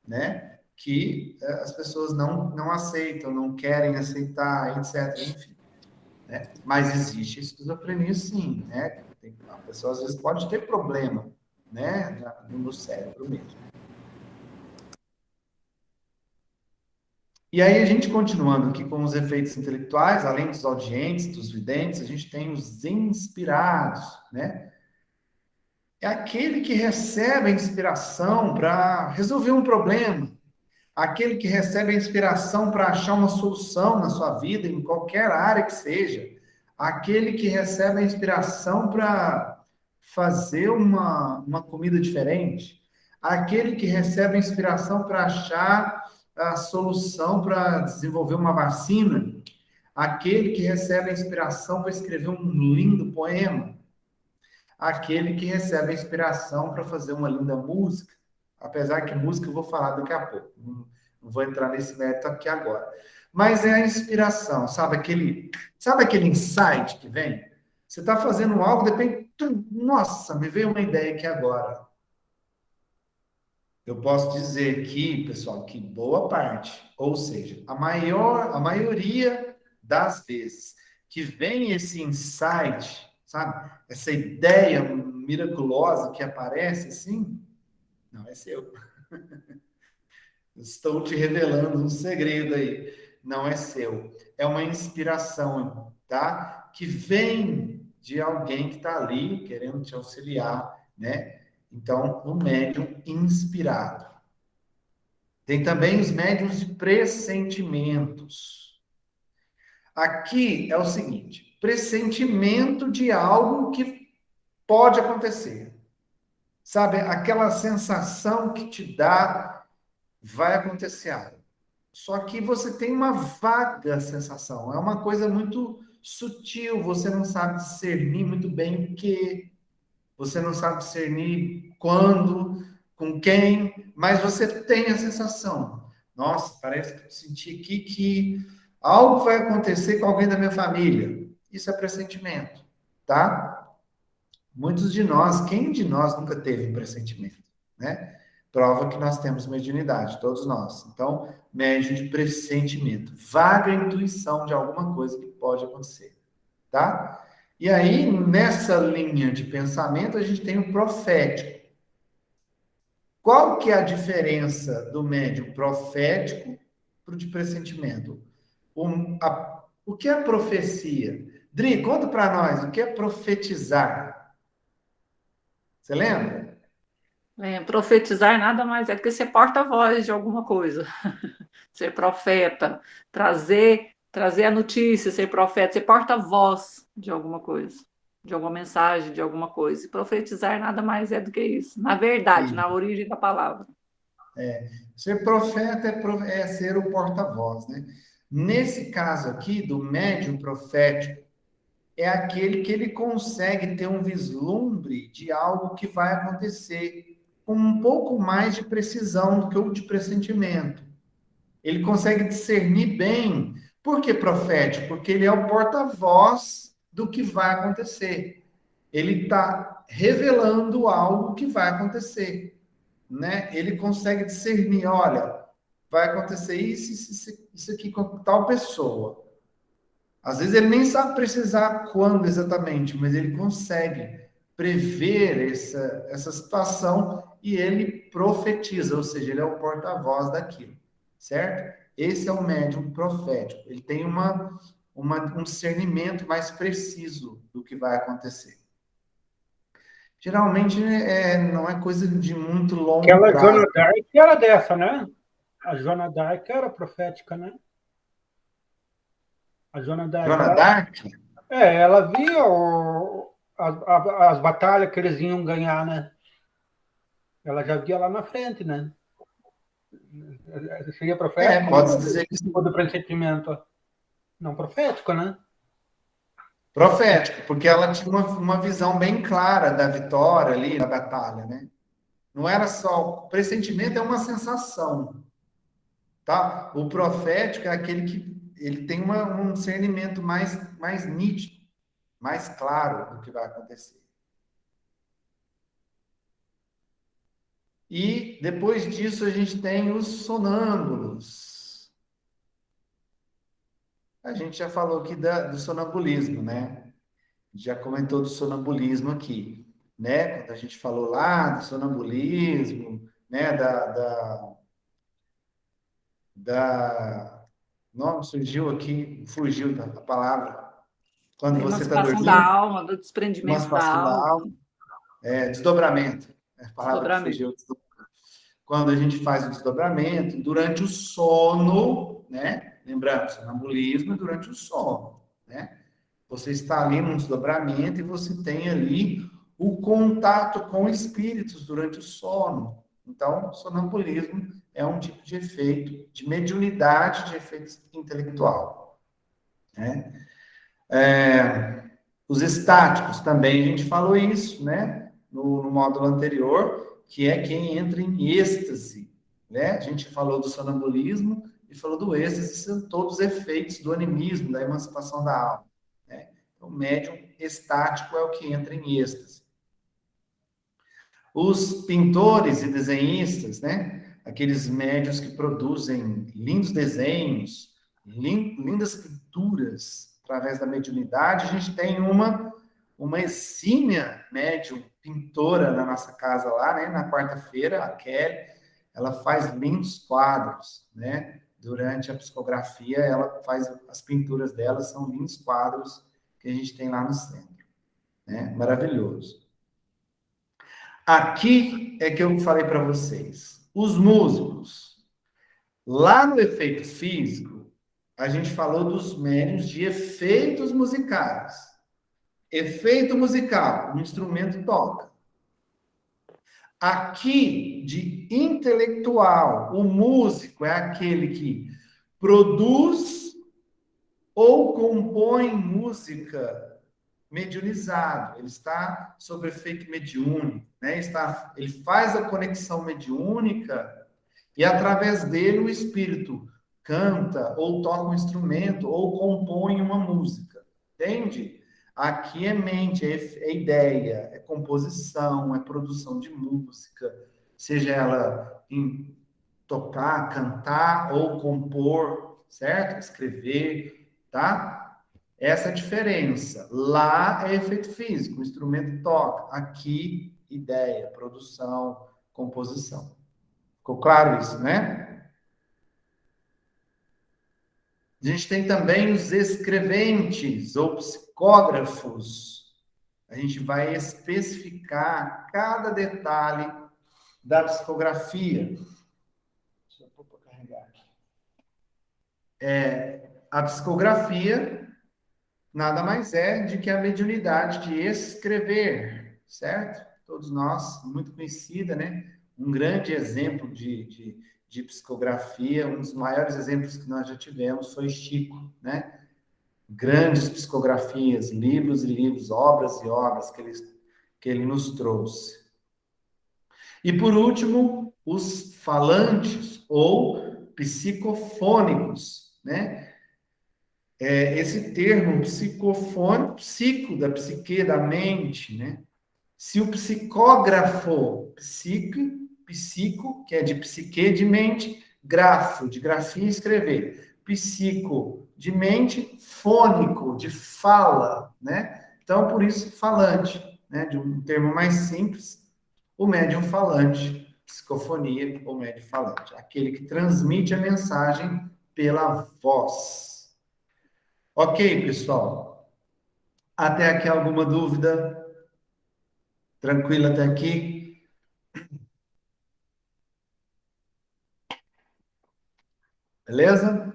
né? Que as pessoas não aceitam, não querem aceitar, etc. Enfim, né? Mas existe esquizofrenia, sim, né? A pessoa às vezes pode ter problema, né? No cérebro mesmo. E aí, a gente continuando aqui com os efeitos intelectuais, além dos audientes, dos videntes, a gente tem os inspirados, né? É aquele que recebe a inspiração para resolver um problema, aquele que recebe a inspiração para achar uma solução na sua vida, em qualquer área que seja, aquele que recebe a inspiração para fazer uma comida diferente, aquele que recebe a inspiração para achar a solução para desenvolver uma vacina, aquele que recebe a inspiração para escrever um lindo poema, aquele que recebe a inspiração para fazer uma linda música, apesar que música eu vou falar daqui a pouco, não vou entrar nesse mérito aqui agora. mas é a inspiração, sabe aquele insight que vem? Você está fazendo algo, de repente, nossa, me veio uma ideia aqui agora. Eu posso dizer aqui, pessoal, que boa parte, ou seja, a maioria das vezes que vem esse insight, sabe? Essa ideia miraculosa que aparece assim, não é seu. Estou te revelando um segredo aí. Não é seu. É uma inspiração, tá? Que vem de alguém que está ali querendo te auxiliar, né? Então, o médium inspirado. Tem também os médiuns de pressentimentos. Aqui é o seguinte: pressentimento de algo que pode acontecer. Sabe, aquela sensação que te dá, vai acontecer algo. Só que você tem uma vaga sensação, é uma coisa muito sutil, você não sabe discernir muito bem o que, você não sabe discernir quando, com quem, mas você tem a sensação. Nossa, parece que eu senti aqui que algo vai acontecer com alguém da minha família. Isso é pressentimento, tá? Muitos de nós, quem de nós nunca teve um pressentimento, né? Prova que nós temos mediunidade, todos nós. Então, médium de pressentimento, vaga intuição de alguma coisa que pode acontecer, tá? E aí, nessa linha de pensamento, a gente tem o profético. Qual que é a diferença do médium profético para o de pressentimento? O que é profecia? Dri, conta para nós, o que é profetizar? Você lembra? Profetizar nada mais é do que ser porta-voz de alguma coisa, ser profeta, trazer a notícia, ser profeta, ser porta-voz de alguma coisa, de alguma mensagem, de alguma coisa. E profetizar nada mais é do que isso, na verdade, na origem da palavra. Ser profeta é ser o porta-voz, né? Nesse caso aqui, do médium profético, é aquele que ele consegue ter um vislumbre de algo que vai acontecer com um pouco mais de precisão do que o de pressentimento. Ele consegue discernir bem. Por que profético? Porque ele é o porta-voz do que vai acontecer. Ele está revelando algo que vai acontecer, né? Ele consegue discernir, olha, vai acontecer isso aqui com tal pessoa. Às vezes ele nem sabe precisar quando exatamente, mas ele consegue prever essa situação e ele profetiza, ou seja, ele é o porta-voz daquilo, certo? Esse é o médium profético. Ele tem um discernimento mais preciso do que vai acontecer. Geralmente não é coisa de muito longo Aquela prazo. Joana Dark era dessa, né? A Joana Dark era profética, né? A Joana Dark. Joana Dark? Ela via as batalhas que eles iam ganhar, né? Ela já via lá na frente, né? Seria profético? Pode dizer que sim. Ou do pressentimento? Não profético, né? Profético, porque ela tinha uma visão bem clara da vitória ali na batalha, né? Não era só... Pressentimento é uma sensação, tá? O profético é aquele que ele tem um discernimento mais nítido, mais claro do que vai acontecer. E depois disso a gente tem os sonâmbulos. A gente já falou aqui do sonambulismo, né? Já comentou do sonambulismo aqui, né? Quando a gente falou lá do sonambulismo, né? Não, surgiu aqui, fugiu da palavra. Quando você está dormindo. Da alma, do desprendimento da alma. Desdobramento. É a palavra que fugiu. Quando a gente faz o desdobramento, durante o sono, né? Lembrando, sonambulismo é durante o sono, né? Você está ali num desdobramento e você tem ali o contato com espíritos durante o sono. Então, sonambulismo é um tipo de efeito, de mediunidade de efeito intelectual, né? Os estáticos também, a gente falou isso, né? No módulo anterior, que é quem entra em êxtase, né? A gente falou do sonambulismo e falou do êxtase, são todos os efeitos do animismo, da emancipação da alma, né? Então, o médium estático é o que entra em êxtase. Os pintores e desenhistas, né? Aqueles médiuns que produzem lindos desenhos, lindas pinturas através da mediunidade, a gente tem uma exímia médium pintora na nossa casa lá, né? Na quarta-feira, a Kelly, ela faz lindos quadros, né? Durante a psicografia, ela faz as pinturas dela, são lindos quadros que a gente tem lá no centro, né? Maravilhoso. Aqui é que eu falei para vocês. Os músicos, lá no efeito físico, a gente falou dos médiuns de efeitos musicais. Efeito musical, um instrumento toca. Aqui, de intelectual, o músico é aquele que produz ou compõe música mediunizado, ele está sob efeito mediúnico, né? Ele faz a conexão mediúnica e através dele o espírito canta ou toca um instrumento ou compõe uma música, entende? Aqui é mente, é ideia, é composição, é produção de música, seja ela em tocar, cantar ou compor, certo? Escrever, tá? Essa é a diferença. Lá é efeito físico, o instrumento toca. Aqui, ideia, produção, composição. Ficou claro isso, né? A gente tem também os escreventes ou psicógrafos. A gente vai especificar cada detalhe da psicografia. Deixa eu carregar aqui. A psicografia nada mais é de que a mediunidade de escrever, certo? Todos nós, muito conhecida, né? Um grande exemplo de psicografia, um dos maiores exemplos que nós já tivemos foi Chico, né? Grandes psicografias, livros e livros, obras e obras que ele nos trouxe. E por último, os falantes ou psicofônicos, né? Esse termo psicofônico, psico, da psique, da mente, né? Se o psicógrafo, psico, que é de psique, de mente, grafo, de grafia, escrever, psico, de mente, fônico, de fala, né? Então, por isso, falante, né? De um termo mais simples, o médium falante, psicofonia ou médium falante, aquele que transmite a mensagem pela voz. Ok, pessoal? Até aqui alguma dúvida? Tranquilo até aqui? Beleza?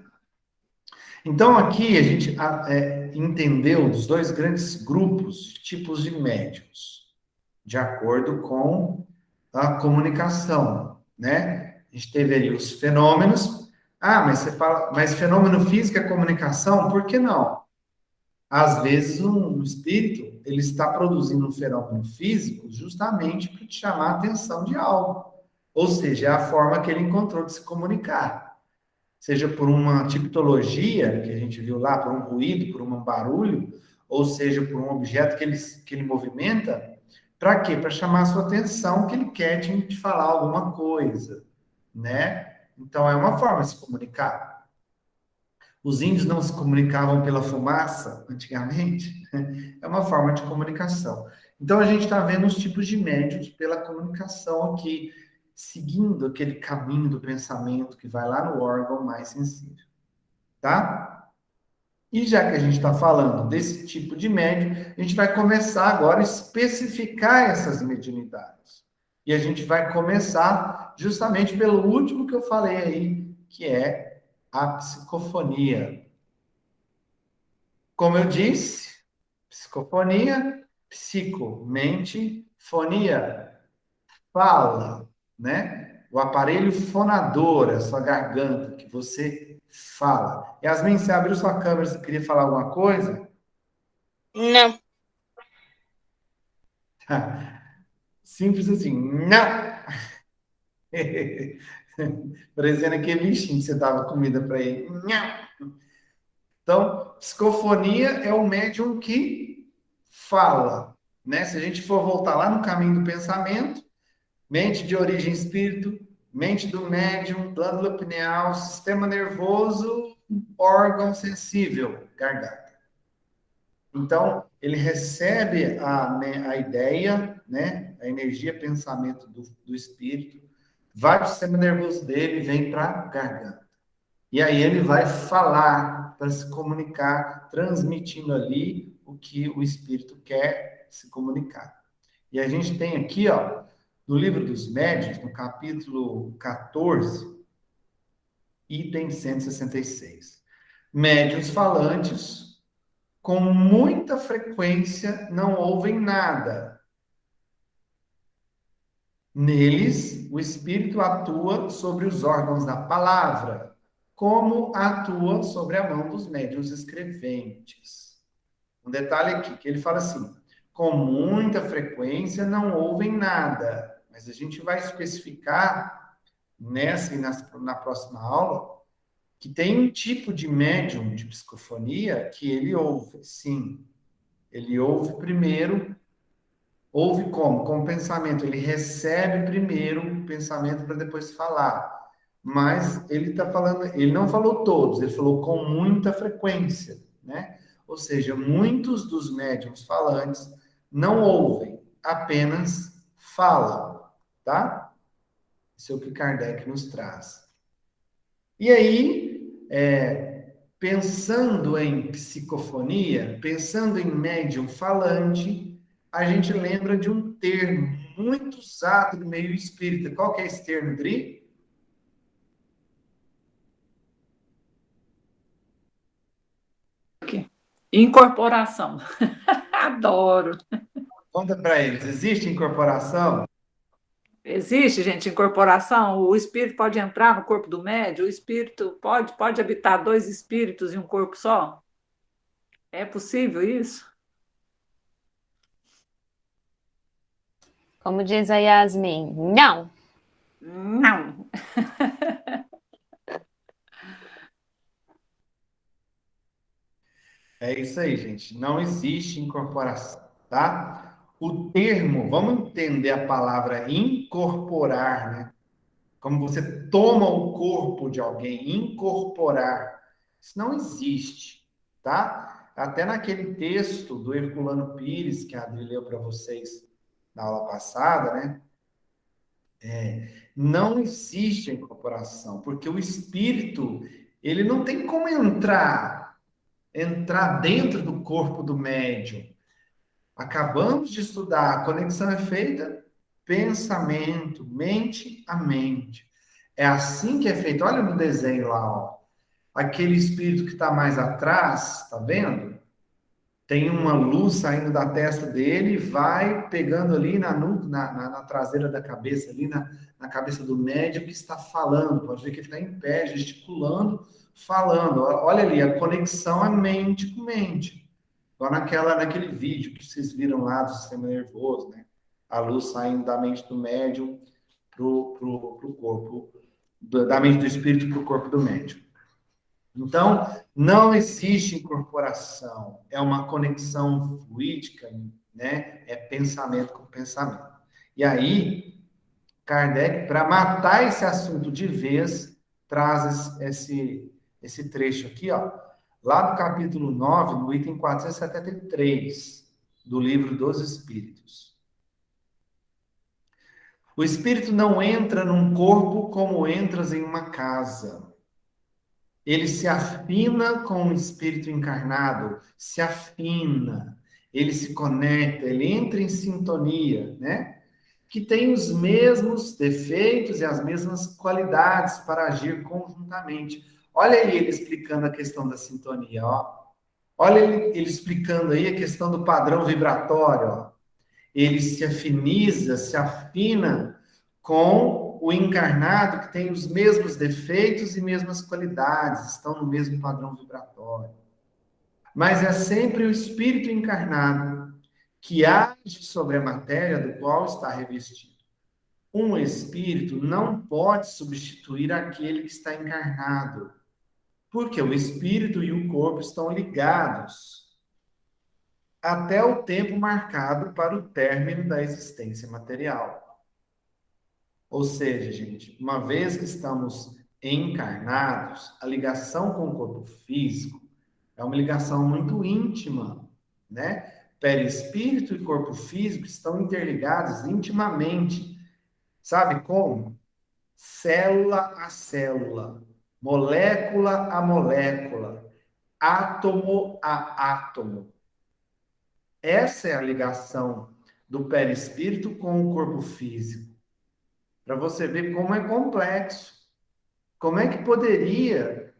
Então, aqui a gente entendeu os dois grandes grupos, tipos de médiuns, de acordo com a comunicação, né? A gente teve ali os fenômenos. Ah, mas você fala, mas fenômeno físico é comunicação? Por que não? Às vezes, um espírito, ele está produzindo um fenômeno físico justamente para te chamar a atenção de algo. Ou seja, é a forma que ele encontrou de se comunicar. Seja por uma tipologia, que a gente viu lá, por um ruído, por um barulho, ou seja, por um objeto que ele movimenta. Para quê? Para chamar a sua atenção que ele quer te falar alguma coisa, né? Então, é uma forma de se comunicar. Os índios não se comunicavam pela fumaça, antigamente. É uma forma de comunicação. Então, a gente está vendo os tipos de médiuns pela comunicação aqui, seguindo aquele caminho do pensamento que vai lá no órgão mais sensível. Tá? E já que a gente está falando desse tipo de médium, a gente vai começar agora a especificar essas mediunidades. E a gente vai começar justamente pelo último que eu falei aí, que é a psicofonia. Como eu disse, psicofonia, psico, mente, fonia, fala, né? O aparelho fonador, a sua garganta, que você fala. Yasmin, você abriu sua câmera, você queria falar alguma coisa? Não. Simples assim, não! Parecendo aquele bichinho que você dava comida para ele. Nham. Então, psicofonia é o médium que fala, né? Se a gente for voltar lá no caminho do pensamento, mente de origem espírito, mente do médium, glândula pineal, sistema nervoso, órgão sensível, garganta. Então, ele recebe a ideia, né? A energia, pensamento do espírito, vai para o sistema nervoso dele e vem para a garganta. E aí ele vai falar para se comunicar, transmitindo ali o que o espírito quer se comunicar. E a gente tem aqui, ó, no livro dos médiuns, no capítulo 14, item 166. Médiuns falantes, com muita frequência, não ouvem nada. Neles, o espírito atua sobre os órgãos da palavra, como atua sobre a mão dos médiuns escreventes. Um detalhe aqui, que ele fala assim, com muita frequência não ouvem nada, mas a gente vai especificar nessa e na próxima aula que tem um tipo de médium de psicofonia que ele ouve, sim. Ele ouve primeiro, ouve como? Com o pensamento. Ele recebe primeiro o pensamento para depois falar. Mas ele está falando, ele não falou todos, ele falou com muita frequência, né? Ou seja, muitos dos médiuns falantes não ouvem, apenas falam, tá? Isso é o que Kardec nos traz. E aí, pensando em psicofonia, pensando em médium falante, a gente lembra de um termo muito usado no meio espírita. Qual que é esse termo, Dri? Incorporação. Adoro. Conta para eles, existe incorporação? Existe, gente, incorporação? O espírito pode entrar no corpo do médium? O espírito pode habitar dois espíritos em um corpo só? É possível isso? Como diz a Yasmin, não. Não. É isso aí, gente. Não existe incorporação, tá? O termo, vamos entender a palavra incorporar, né? Como você toma o corpo de alguém, incorporar. Isso não existe, tá? Até naquele texto do Herculano Pires, que a Adri leu para vocês na aula passada, né? Não existe a incorporação, porque o espírito, ele não tem como entrar dentro do corpo do médium. Acabamos de estudar, a conexão é feita pensamento, mente a mente. É assim que é feito. Olha no desenho lá, ó. Aquele espírito que está mais atrás, tá vendo? Tem uma luz saindo da testa dele e vai pegando ali na traseira da cabeça, ali na cabeça do médium que está falando. Pode ver que ele está em pé, gesticulando, falando. Olha ali, a conexão é mente com mente. Igual naquele vídeo que vocês viram lá do sistema nervoso, né? A luz saindo da mente do médium pro corpo, da mente do espírito para o corpo do médium. Então, não existe incorporação, é uma conexão fluídica, né? É pensamento com pensamento. E aí, Kardec, para matar esse assunto de vez, traz esse trecho aqui, ó, lá do capítulo 9, no item 473 do livro dos Espíritos. O espírito não entra num corpo como entras em uma casa. Ele se afina com o espírito encarnado, se afina, ele se conecta, ele entra em sintonia, né? Que tem os mesmos defeitos e as mesmas qualidades para agir conjuntamente. Olha aí ele explicando a questão da sintonia, ó. Olha ele explicando aí a questão do padrão vibratório, ó. Ele se afiniza, se afina com o encarnado que tem os mesmos defeitos e mesmas qualidades, estão no mesmo padrão vibratório. Mas é sempre o espírito encarnado que age sobre a matéria do qual está revestido. um espírito não pode substituir aquele que está encarnado, porque o espírito e o corpo estão ligados até o tempo marcado para o término da existência material. Ou seja, gente, uma vez que estamos encarnados, a ligação com o corpo físico é uma ligação muito íntima, né? Perispírito e corpo físico estão interligados intimamente. Sabe como? Célula a célula, molécula a molécula, átomo a átomo. Essa é a ligação do perispírito com o corpo físico. Para você ver como é complexo. Como é que poderia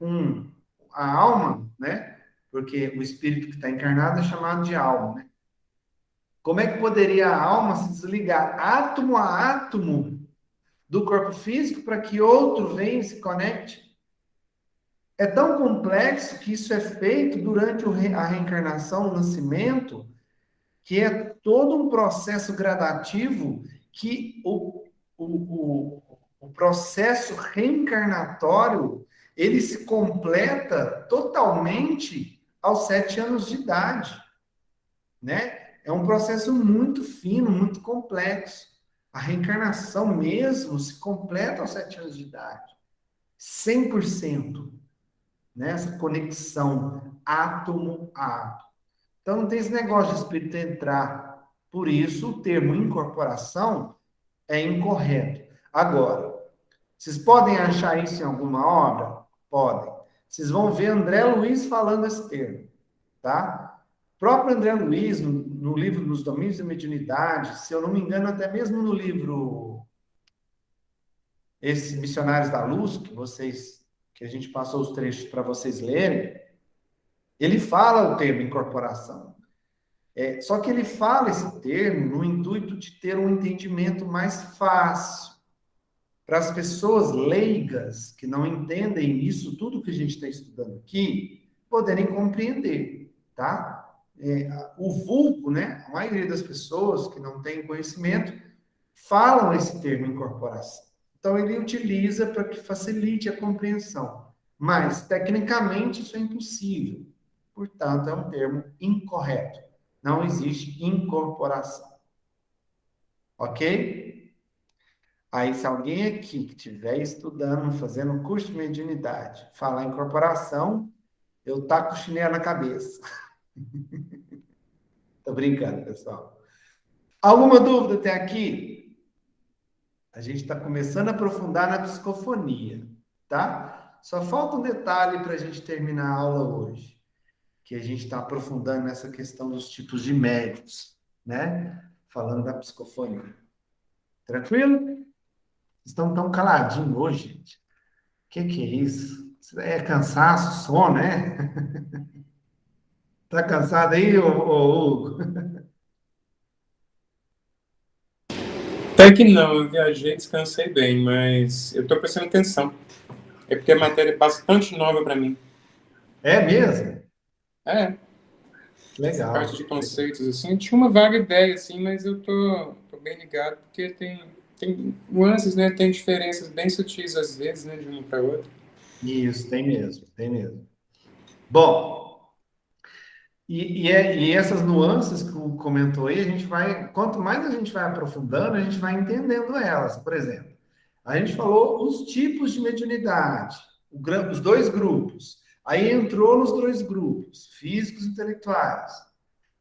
a alma, né? Porque o espírito que está encarnado é chamado de alma, né? Como é que poderia a alma se desligar átomo a átomo do corpo físico para que outro venha e se conecte? É tão complexo que isso é feito durante a reencarnação, o nascimento, que é todo um processo gradativo que o processo reencarnatório ele se completa totalmente aos 7 anos de idade, né? É um processo muito fino, muito complexo. A reencarnação mesmo se completa aos 7 anos de idade. 100%. Nessa conexão átomo a átomo. Então não tem esse negócio de espírito entrar. Por isso o termo incorporação é incorreto. Agora, vocês podem achar isso em alguma obra? Podem. Vocês vão ver André Luiz falando esse termo, tá? O próprio André Luiz, no livro Nos Domínios da Mediunidade, se eu não me engano, até mesmo no livro Esses Missionários da Luz, que a gente passou os trechos para vocês lerem, ele fala o termo incorporação. Só que ele fala esse termo no intuito de ter um entendimento mais fácil para as pessoas leigas que não entendem isso, tudo que a gente está estudando aqui, poderem compreender, tá? O vulgo, né? A maioria das pessoas que não têm conhecimento falam esse termo incorporação. Então, ele utiliza para que facilite a compreensão. Mas, tecnicamente, isso é impossível. Portanto, é um termo incorreto. Não existe incorporação. Ok? Aí, se alguém aqui que estiver estudando, fazendo um curso de mediunidade, falar incorporação, eu taco o chinelo na cabeça. Tô brincando, pessoal. Alguma dúvida até aqui? A gente está começando a aprofundar na psicofonia, tá? Só falta um detalhe para a gente terminar a aula hoje, que a gente está aprofundando nessa questão dos tipos de médiuns, né? Falando da psicofonia. Tranquilo? Estão tão caladinhos hoje, gente. O que é isso? Isso é cansaço, sono, né? Tá cansado aí, ô Hugo? Até que não, eu viajei, descansei bem, mas eu estou prestando atenção. É porque a matéria é bastante nova para mim. É mesmo? Essa Legal. parte de conceitos, assim, eu tinha uma vaga ideia, assim, mas eu tô bem ligado, porque tem nuances, né? Tem diferenças bem sutis, às vezes, né? De uma para outra. Isso, tem mesmo, tem mesmo. Bom, e essas nuances que o comentou aí, quanto mais a gente vai aprofundando, a gente vai entendendo elas. Por exemplo, a gente falou os tipos de mediunidade, os 2 grupos. Aí entrou nos 2 grupos, físicos e intelectuais.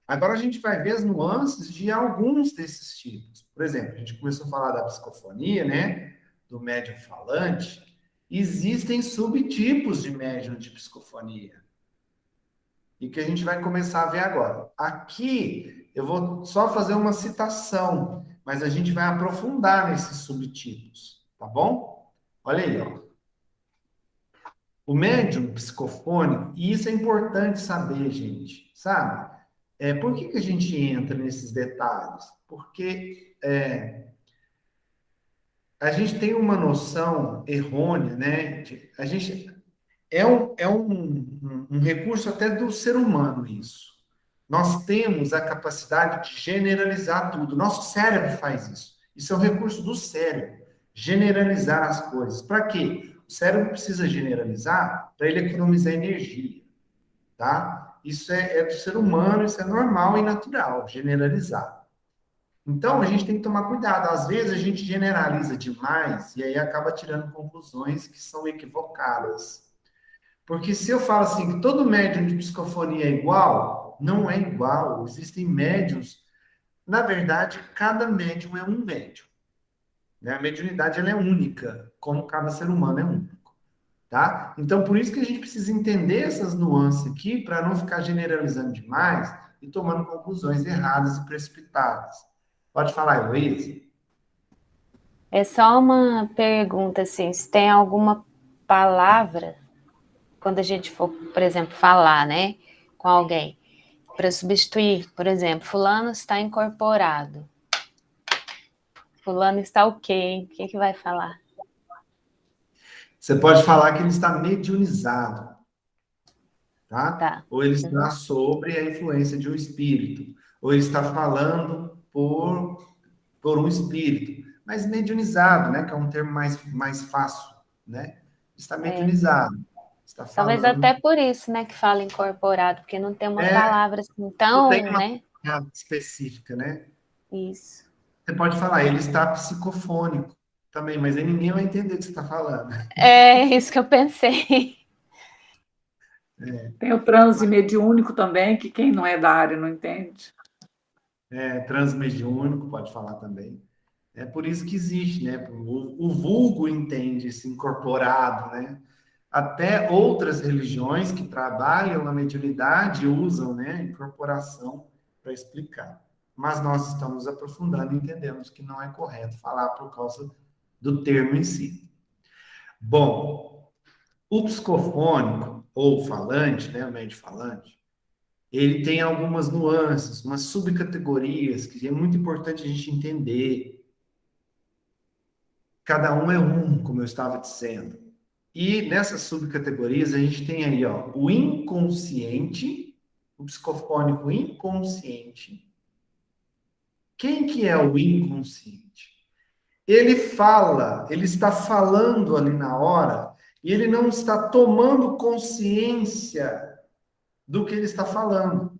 Agora a gente vai ver as nuances de alguns desses tipos. Por exemplo, a gente começou a falar da psicofonia, né? Do médium falante. Existem subtipos de médium de psicofonia. E que a gente vai começar a ver agora. Aqui, eu vou só fazer uma citação, mas a gente vai aprofundar nesses subtipos, tá bom? Olha aí, ó. O médium psicofônico, e isso é importante saber, gente, sabe? Por que a gente entra nesses detalhes? Porque a gente tem uma noção errônea, né? A gente é um recurso até do ser humano isso. Nós temos a capacidade de generalizar tudo. Nosso cérebro faz isso. Isso é um recurso do cérebro, generalizar as coisas. Para quê? O cérebro precisa generalizar para ele economizar energia, tá? Isso é do ser humano, isso é normal e natural, generalizar. Então, a gente tem que tomar cuidado. Às vezes, a gente generaliza demais e aí acaba tirando conclusões que são equivocadas. Porque se eu falo assim, que todo médium de psicofonia é igual, não é igual. Existem médiums. Na verdade, cada médium é um médium, né? A mediunidade ela é única, como cada ser humano é único, tá? Então, por isso que a gente precisa entender essas nuances aqui, para não ficar generalizando demais e tomando conclusões erradas e precipitadas. Pode falar, Heloísa? É só uma pergunta, assim, se tem alguma palavra, quando a gente for, por exemplo, falar, né, com alguém, para substituir, por exemplo, fulano está incorporado. Fulano está o quê? O que vai falar? Você pode falar que ele está mediunizado, tá? Tá. Ou ele está sobre a influência de um espírito, ou ele está falando por um espírito, mas mediunizado, né? Que é um termo mais fácil, né? Está mediunizado, está Talvez falando. até por isso, né, que fala incorporado, porque não tem uma palavra assim Não tão, tem uma né? palavra específica, né? Isso. Você pode falar, ele está psicofônico também, mas aí ninguém vai entender o que você está falando. É isso que eu pensei. Tem o transe mediúnico também, que quem não é da área não entende. Transmediúnico, pode falar também. É por isso que existe, né? O vulgo entende esse incorporado, né? Até outras religiões que trabalham a mediunidade usam, né, incorporação para explicar. Mas nós estamos aprofundando e entendemos que não é correto falar por causa do termo em si. Bom, o psicofônico ou falante, né, o médio falante, ele tem algumas nuances, umas subcategorias que é muito importante a gente entender. Cada um é um, como eu estava dizendo. E nessas subcategorias a gente tem aí, ó, o inconsciente, o psicofônico inconsciente. Quem que é o inconsciente? Ele fala, ele está falando ali na hora e ele não está tomando consciência do que ele está falando.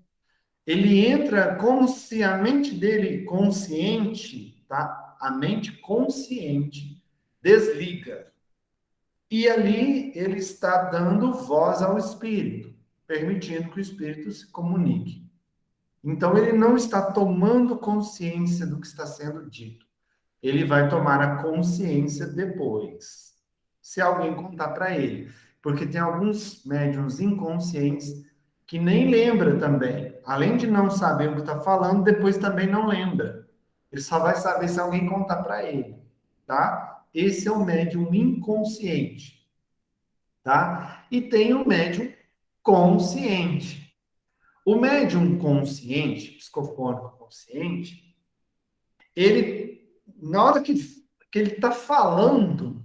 Ele entra como se a mente dele consciente, tá? A mente consciente desliga. E ali ele está dando voz ao espírito, permitindo que o espírito se comunique. Então ele não está tomando consciência do que está sendo dito. Ele vai tomar a consciência depois, se alguém contar para ele. Porque tem alguns médiuns inconscientes que nem lembra também. Além de não saber o que está falando, depois também não lembra. Ele só vai saber se alguém contar para ele, tá? Esse é o médium inconsciente, tá? E tem o médium consciente. O médium consciente, psicofônico consciente, ele, na hora que ele está falando,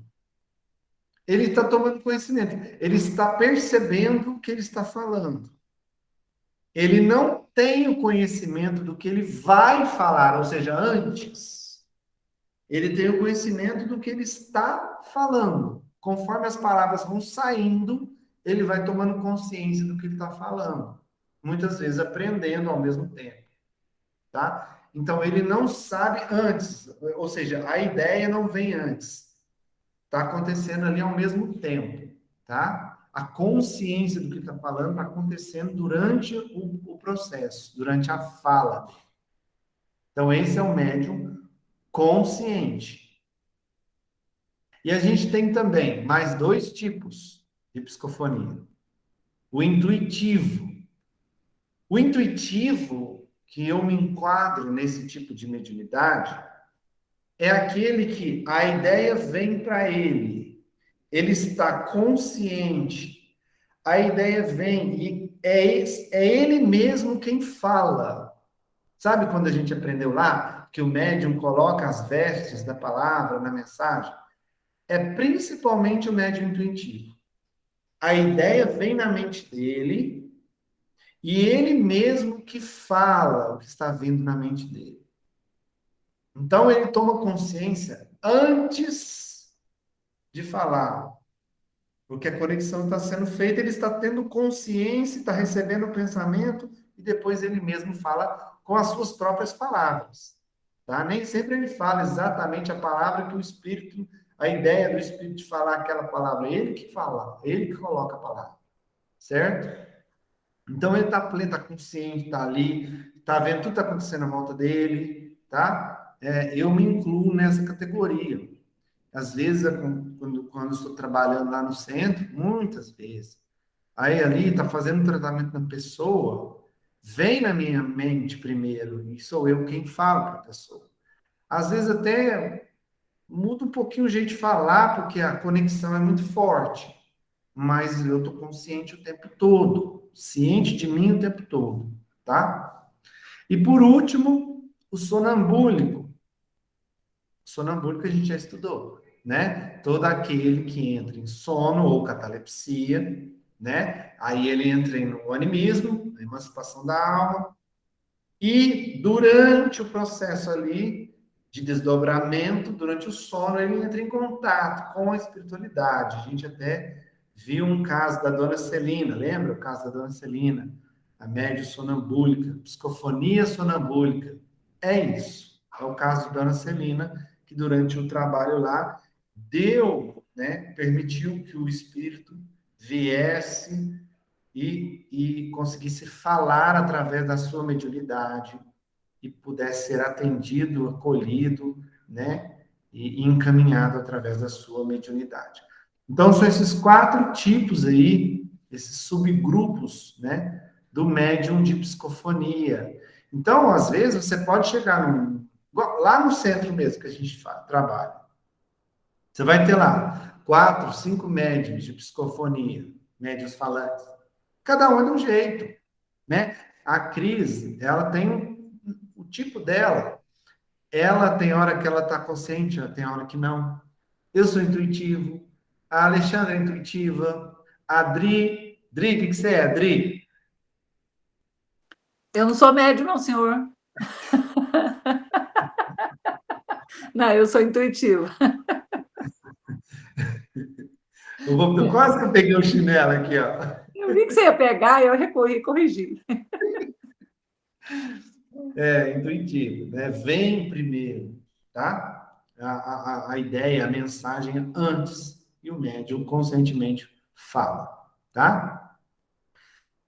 ele está tomando conhecimento, ele está percebendo o que ele está falando. Ele não tem o conhecimento do que ele vai falar, ou seja, antes. Ele tem o conhecimento do que ele está falando. Conforme as palavras vão saindo, ele vai tomando consciência do que ele está falando. Muitas vezes aprendendo ao mesmo tempo, tá? Então, ele não sabe antes, ou seja, a ideia não vem antes. Está acontecendo ali ao mesmo tempo, tá? A consciência do que está falando está acontecendo durante o processo, durante a fala. Então, esse é o médium consciente. E a gente tem também mais dois tipos de psicofonia. O intuitivo. O intuitivo, que eu me enquadro nesse tipo de mediunidade, é aquele que a ideia vem para ele. Ele está consciente. A ideia vem e é ele mesmo quem fala. Sabe quando a gente aprendeu lá que o médium coloca as vestes da palavra na mensagem? É principalmente o médium intuitivo. A ideia vem na mente dele e ele mesmo que fala o que está vindo na mente dele. Então, ele toma consciência antes de falar. Porque a conexão está sendo feita, ele está tendo consciência, está recebendo o pensamento, e depois ele mesmo fala com as suas próprias palavras. Tá? Nem sempre ele fala exatamente a palavra que o Espírito, a ideia do Espírito de falar aquela palavra, ele que fala, ele que coloca a palavra. Certo? Então ele está pleno, está consciente, está ali, está vendo tudo que está acontecendo à volta dele, tá? Eu me incluo nessa categoria. Às vezes, quando estou trabalhando lá no centro, muitas vezes, aí ali está fazendo um tratamento na pessoa, vem na minha mente primeiro, e sou eu quem fala para a pessoa. Às vezes até muda um pouquinho o jeito de falar, porque a conexão é muito forte, mas eu estou consciente o tempo todo, ciente de mim o tempo todo, tá? E por último, o sonambúlico. O sonambúlico a gente já estudou, né? Todo aquele que entra em sono ou catalepsia, né? Aí ele entra no animismo, na emancipação da alma, e durante o processo ali de desdobramento, durante o sono, ele entra em contato com a espiritualidade. A gente até viu um caso da Dona Celina, lembra o caso da Dona Celina? A médium sonambúlica, psicofonia sonambúlica. É isso. É o caso de Dona Celina, que durante o trabalho lá deu, né, permitiu que o espírito viesse e conseguisse falar através da sua mediunidade e pudesse ser atendido, acolhido, né, e encaminhado através da sua mediunidade. Então, são esses 4 tipos aí, esses subgrupos, né, do médium de psicofonia. Então, às vezes, você pode chegar lá no centro mesmo que a gente trabalha. Você vai ter lá 4, 5 médiums de psicofonia, médiuns falantes. Cada um é de um jeito, né? A Cris, ela tem o tipo dela. Ela tem hora que ela está consciente, ela tem hora que não. Eu sou intuitivo. A Alexandra é intuitiva. A Dri, o que você é, Dri? Eu não sou médium, não, senhor. Não, eu sou intuitiva. Quase que eu peguei o chinelo aqui, ó. Eu vi que você ia pegar, eu recorri e corrigi. Intuitivo, né? Vem primeiro, tá? A ideia, a mensagem antes, e o médium conscientemente fala, tá?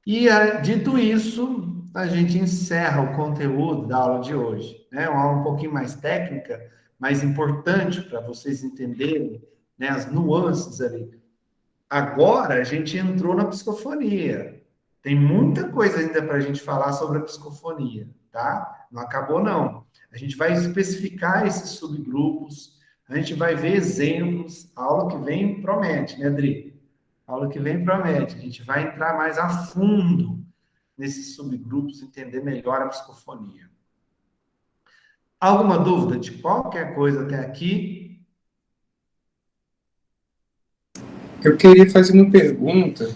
E, dito isso, a gente encerra o conteúdo da aula de hoje, né? Uma aula um pouquinho mais técnica, mais importante para vocês entenderem, né, as nuances ali. Agora a gente entrou na psicofonia. Tem muita coisa ainda para a gente falar sobre a psicofonia, tá? Não acabou, não. A gente vai especificar esses subgrupos, a gente vai ver exemplos. A aula que vem promete, né, Adri? A aula que vem promete. A gente vai entrar mais a fundo nesses subgrupos, entender melhor a psicofonia. Alguma dúvida de qualquer coisa até aqui? Eu queria fazer uma pergunta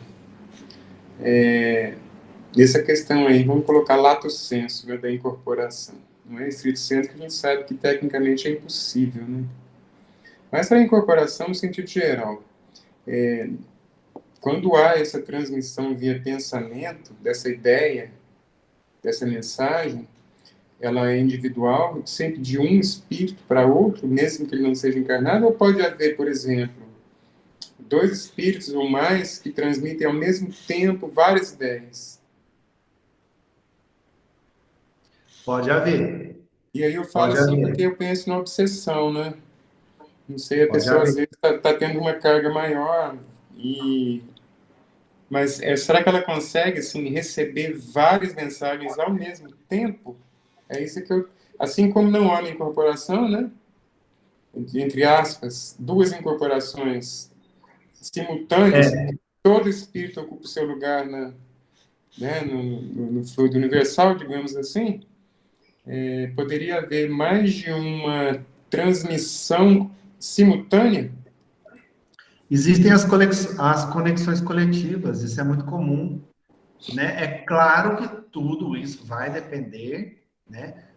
nessa questão aí. Vamos colocar lato sensu, né, da incorporação. Não é estrito senso, que a gente sabe que tecnicamente é impossível, né? Mas a incorporação no sentido geral. Quando há essa transmissão via pensamento, dessa ideia, dessa mensagem, ela é individual, sempre de um espírito para outro, mesmo que ele não seja encarnado, ou pode haver, por exemplo, 2 espíritos ou mais que transmitem ao mesmo tempo várias ideias? Pode haver. E aí eu falo assim porque eu penso na obsessão, né? Não sei, a pessoa às vezes está tendo uma carga maior, mas será que ela consegue assim, receber várias mensagens ao mesmo tempo? É isso que eu... Assim como não há uma incorporação, né? Entre aspas, 2 incorporações simultâneas, todo espírito ocupa o seu lugar no fluido universal, digamos assim, poderia haver mais de uma transmissão simultânea? Existem as conexões coletivas, isso é muito comum, né? É claro que tudo isso vai depender, né,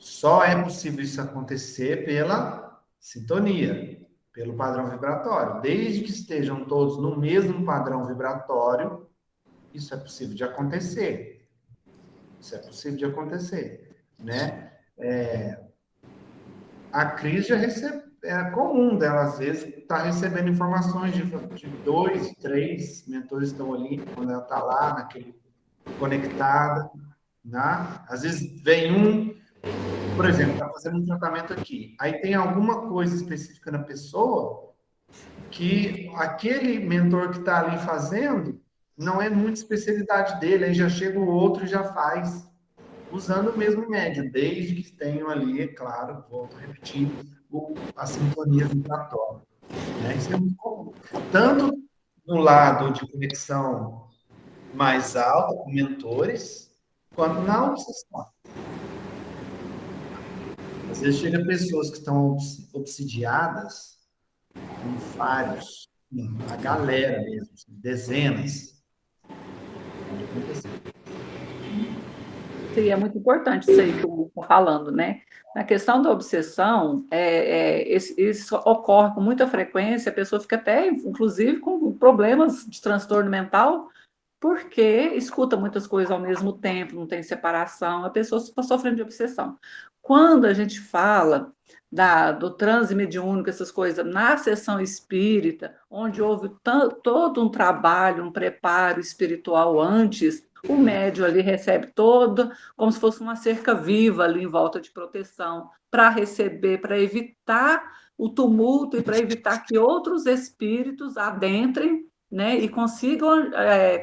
Só é possível isso acontecer pela sintonia, pelo padrão vibratório. Desde que estejam todos no mesmo padrão vibratório, isso é possível de acontecer. Isso é possível de acontecer, né? A Cris já é comum dela, às vezes, estar recebendo informações de 2, 3 mentores estão ali, quando ela está lá, naquele conectada, né? Às vezes vem um, por exemplo, está fazendo um tratamento aqui, aí tem alguma coisa específica na pessoa que aquele mentor que está ali fazendo não é muita especialidade dele, aí já chega o outro e já faz, usando o mesmo médio, desde que tenham ali, é claro, volto a repetir, a sintonia vibratória. Né? Isso é muito comum. Tanto no lado de conexão mais alta, com mentores, quanto na obsessão. Às vezes chega pessoas que estão obsidiadas com vários, a galera mesmo, dezenas. Pode acontecer. Sim, é muito importante isso aí que eu estou falando, né? Na questão da obsessão, isso ocorre com muita frequência, a pessoa fica até, inclusive, com problemas de transtorno mental, porque escuta muitas coisas ao mesmo tempo, não tem separação, a pessoa está sofrendo de obsessão. Quando a gente fala do transe mediúnico, essas coisas, na sessão espírita, onde houve todo um trabalho, um preparo espiritual antes, o médium ali recebe todo, como se fosse uma cerca viva ali em volta de proteção, para receber, para evitar o tumulto e para evitar que outros espíritos adentrem, né, e consigam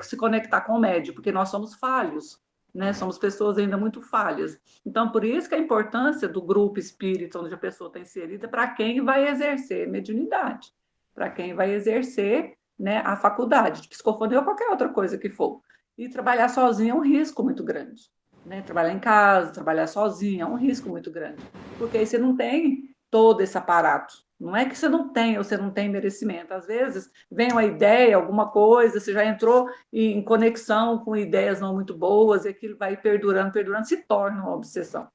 se conectar com o médium, porque nós somos falhos, né, somos pessoas ainda muito falhas. Então, por isso que a importância do grupo espírita, onde a pessoa está inserida, para quem vai exercer mediunidade, para quem vai exercer, né, a faculdade de psicofonia ou qualquer outra coisa que for. E trabalhar sozinho é um risco muito grande. Né? Trabalhar em casa, trabalhar sozinho é um risco muito grande, porque aí você não tem todo esse aparato. Não é que você não tem ou você não tem merecimento. Às vezes vem uma ideia, alguma coisa, você já entrou em conexão com ideias não muito boas, e aquilo vai perdurando, perdurando, se torna uma obsessão.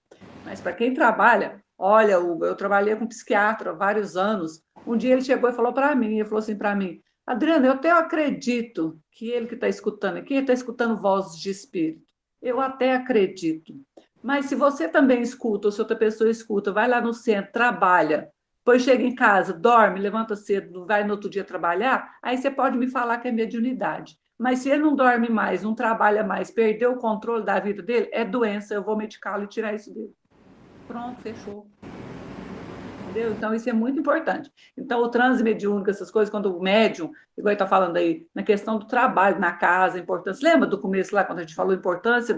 Mas para quem trabalha, olha, Hugo, eu trabalhei com um psiquiatra há vários anos. Um dia ele chegou e falou para mim, ele falou assim para mim, Adriana, eu até acredito que ele que está escutando aqui, está escutando vozes de espírito. Eu até acredito. Mas se você também escuta, ou se outra pessoa escuta, vai lá no centro, trabalha, depois chega em casa, dorme, levanta cedo, vai no outro dia trabalhar, aí você pode me falar que é mediunidade. Mas se ele não dorme mais, não trabalha mais, perdeu o controle da vida dele, é doença, eu vou medicá-lo e tirar isso dele. Pronto, fechou. Entendeu? Então, isso é muito importante. Então, o transe mediúnico, essas coisas, quando o médium, igual ele está falando aí, na questão do trabalho na casa, a importância. Lembra do começo lá, quando a gente falou a importância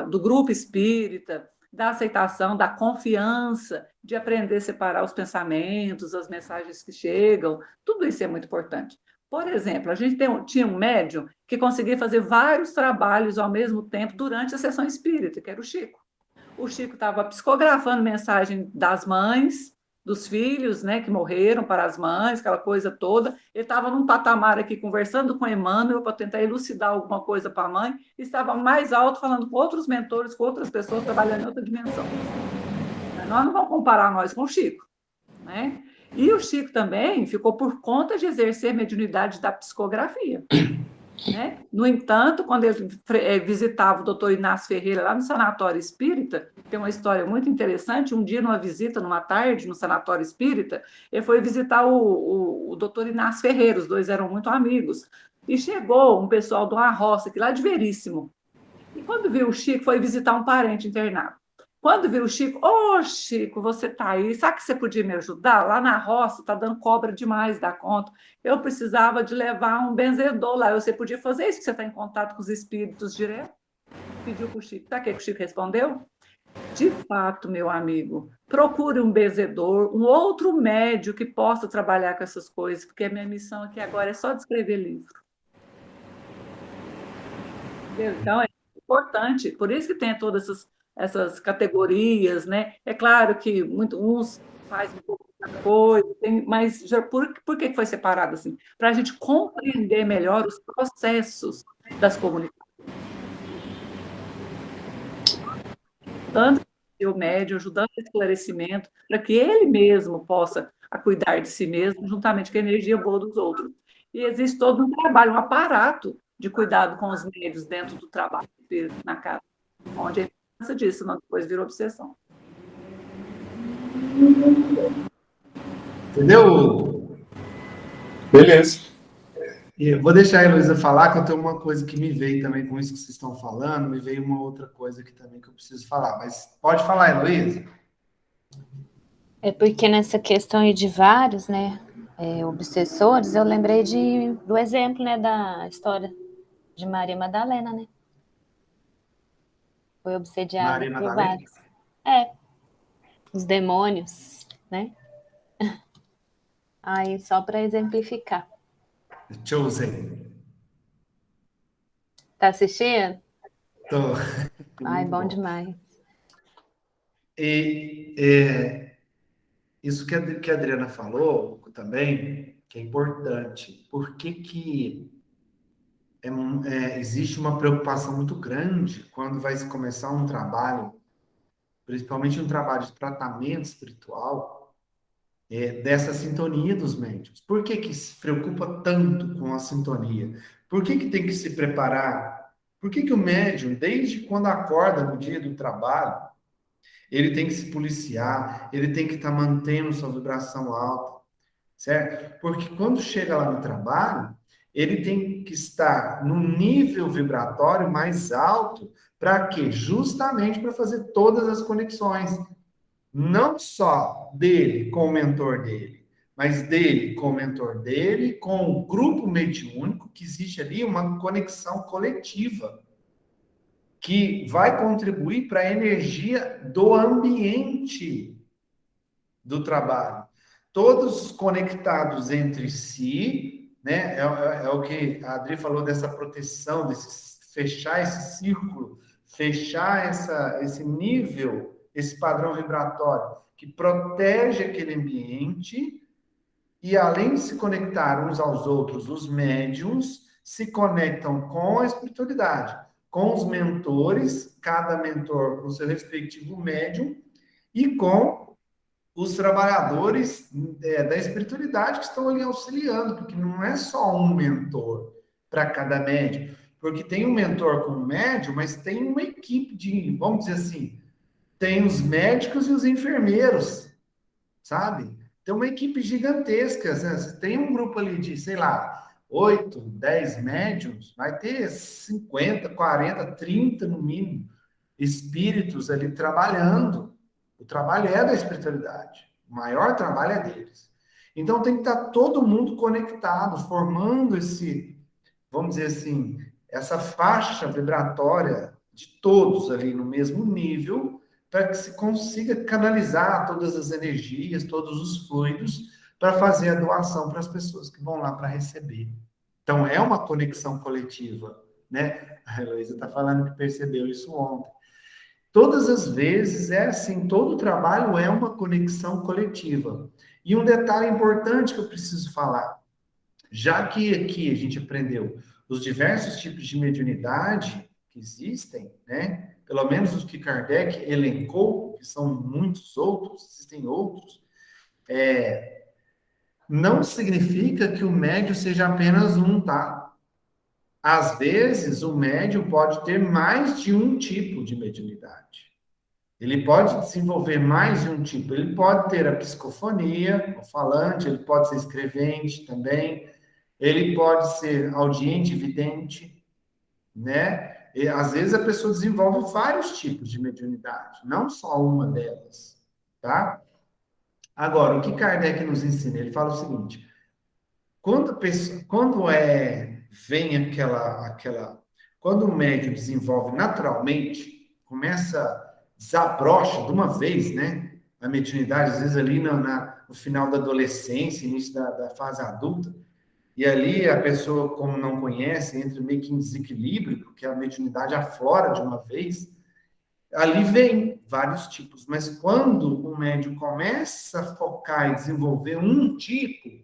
do grupo espírita, da aceitação, da confiança, de aprender a separar os pensamentos, as mensagens que chegam, tudo isso é muito importante. Por exemplo, a gente tinha um médium que conseguia fazer vários trabalhos ao mesmo tempo durante a sessão espírita, que era o Chico. O Chico estava psicografando mensagem das mães, dos filhos, né, que morreram para as mães, aquela coisa toda. Ele estava num patamar aqui conversando com Emmanuel para tentar elucidar alguma coisa para a mãe, e estava mais alto falando com outros mentores, com outras pessoas trabalhando em outra dimensão. Nós não vamos comparar nós com o Chico, né? E o Chico também ficou por conta de exercer mediunidade da psicografia. Né? No entanto, quando ele visitava o doutor Inácio Ferreira lá no Sanatório Espírita, tem uma história muito interessante. Um dia, numa visita, numa tarde, no Sanatório Espírita, ele foi visitar o doutor Inácio Ferreira, os dois eram muito amigos. E chegou um pessoal de uma roça, aqui lá de Veríssimo. E quando viu o Chico, foi visitar um parente internado. Quando viu o Chico, Chico, você está aí, sabe que você podia me ajudar? Lá na roça está dando cobra demais da conta. Eu precisava de levar um benzedor lá. Você podia fazer isso, que você está em contato com os espíritos direto? Pediu para o Chico. Sabe o que o Chico respondeu? De fato, meu amigo, procure um benzedor, um outro médium que possa trabalhar com essas coisas, porque a minha missão aqui agora é só de escrever livro. Entendeu? Então, é importante, por isso que tem todas essas categorias, né? É claro que uns fazem um pouco de coisa, mas por que foi separado assim? Para a gente compreender melhor os processos das comunicações. ajudando o médium, ajudando o esclarecimento, para que ele mesmo possa cuidar de si mesmo, juntamente com a energia boa dos outros. E existe todo um trabalho, um aparato de cuidado com os médios dentro do trabalho na casa, onde a importância disso não depois virou obsessão. Entendeu? Beleza. E eu vou deixar a Heloísa falar, que eu tenho uma coisa que me veio também com isso que vocês estão falando, me veio uma outra coisa aqui também que eu preciso falar. Mas pode falar, Heloísa. É porque nessa questão aí de vários, né, obsessores, eu lembrei do exemplo, né, da história de Maria Madalena, né? Foi obsediada Maria por Madalena? vários. Os demônios, né? Aí, só para exemplificar. Chosen. Tá assistindo? Tô. Ai, Muito bom demais. E isso que a Adriana falou também, que é importante. Por que existe uma preocupação muito grande quando vai se começar um trabalho, principalmente um trabalho de tratamento espiritual, dessa sintonia dos médiuns? Por que se preocupa tanto com a sintonia? Por que tem que se preparar? Por que o médium, desde quando acorda no dia do trabalho, ele tem que se policiar, ele tem que estar mantendo sua vibração alta, certo? Porque quando chega lá no trabalho, ele tem que estar no nível vibratório mais alto, para quê? Justamente para fazer todas as conexões, não só dele com o mentor dele, mas dele com o mentor dele, com o grupo mediúnico, que existe ali uma conexão coletiva, que vai contribuir para a energia do ambiente do trabalho. Todos conectados entre si, né? É o que a Adri falou dessa proteção, fechar esse círculo, fechar esse nível, esse padrão vibratório, que protege aquele ambiente, e além de se conectar uns aos outros, os médiums se conectam com a espiritualidade, com os mentores, cada mentor com seu respectivo médium, e com os trabalhadores da espiritualidade que estão ali auxiliando, porque não é só um mentor para cada médium, porque tem um mentor com um médium, mas tem uma equipe de, vamos dizer assim, tem os médicos e os enfermeiros, sabe? Tem uma equipe gigantesca. Você tem um grupo ali de, sei lá, 8, 10 médiums, vai ter 50, 40, 30 no mínimo, espíritos ali trabalhando. O trabalho é da espiritualidade. O maior trabalho é deles. Então tem que estar todo mundo conectado, formando vamos dizer assim, essa faixa vibratória de todos ali no mesmo nível, para que se consiga canalizar todas as energias, todos os fluidos, para fazer a doação para as pessoas que vão lá para receber. Então, é uma conexão coletiva, né? A Heloísa está falando que percebeu isso ontem. Todas as vezes é assim, todo trabalho é uma conexão coletiva. E um detalhe importante que eu preciso falar, já que aqui a gente aprendeu os diversos tipos de mediunidade que existem, né? Pelo menos os que Kardec elencou, que são muitos outros, existem outros, não significa que o médium seja apenas um, tá? Às vezes, o médium pode ter mais de um tipo de mediunidade. Ele pode desenvolver mais de um tipo. Ele pode ter a psicofonia, o falante, ele pode ser escrevente também, ele pode ser audiente, vidente, né? E, às vezes a pessoa desenvolve vários tipos de mediunidade, não só uma delas, tá? Agora, o que Kardec nos ensina? Ele fala o seguinte: vem quando o médium desenvolve naturalmente, desabrocha de uma vez, né? A mediunidade, às vezes ali no final da adolescência, início da fase adulta, e ali a pessoa, como não conhece, entra meio que em desequilíbrio, porque a mediunidade aflora de uma vez, ali vem vários tipos. Mas quando o médium começa a focar e desenvolver um tipo,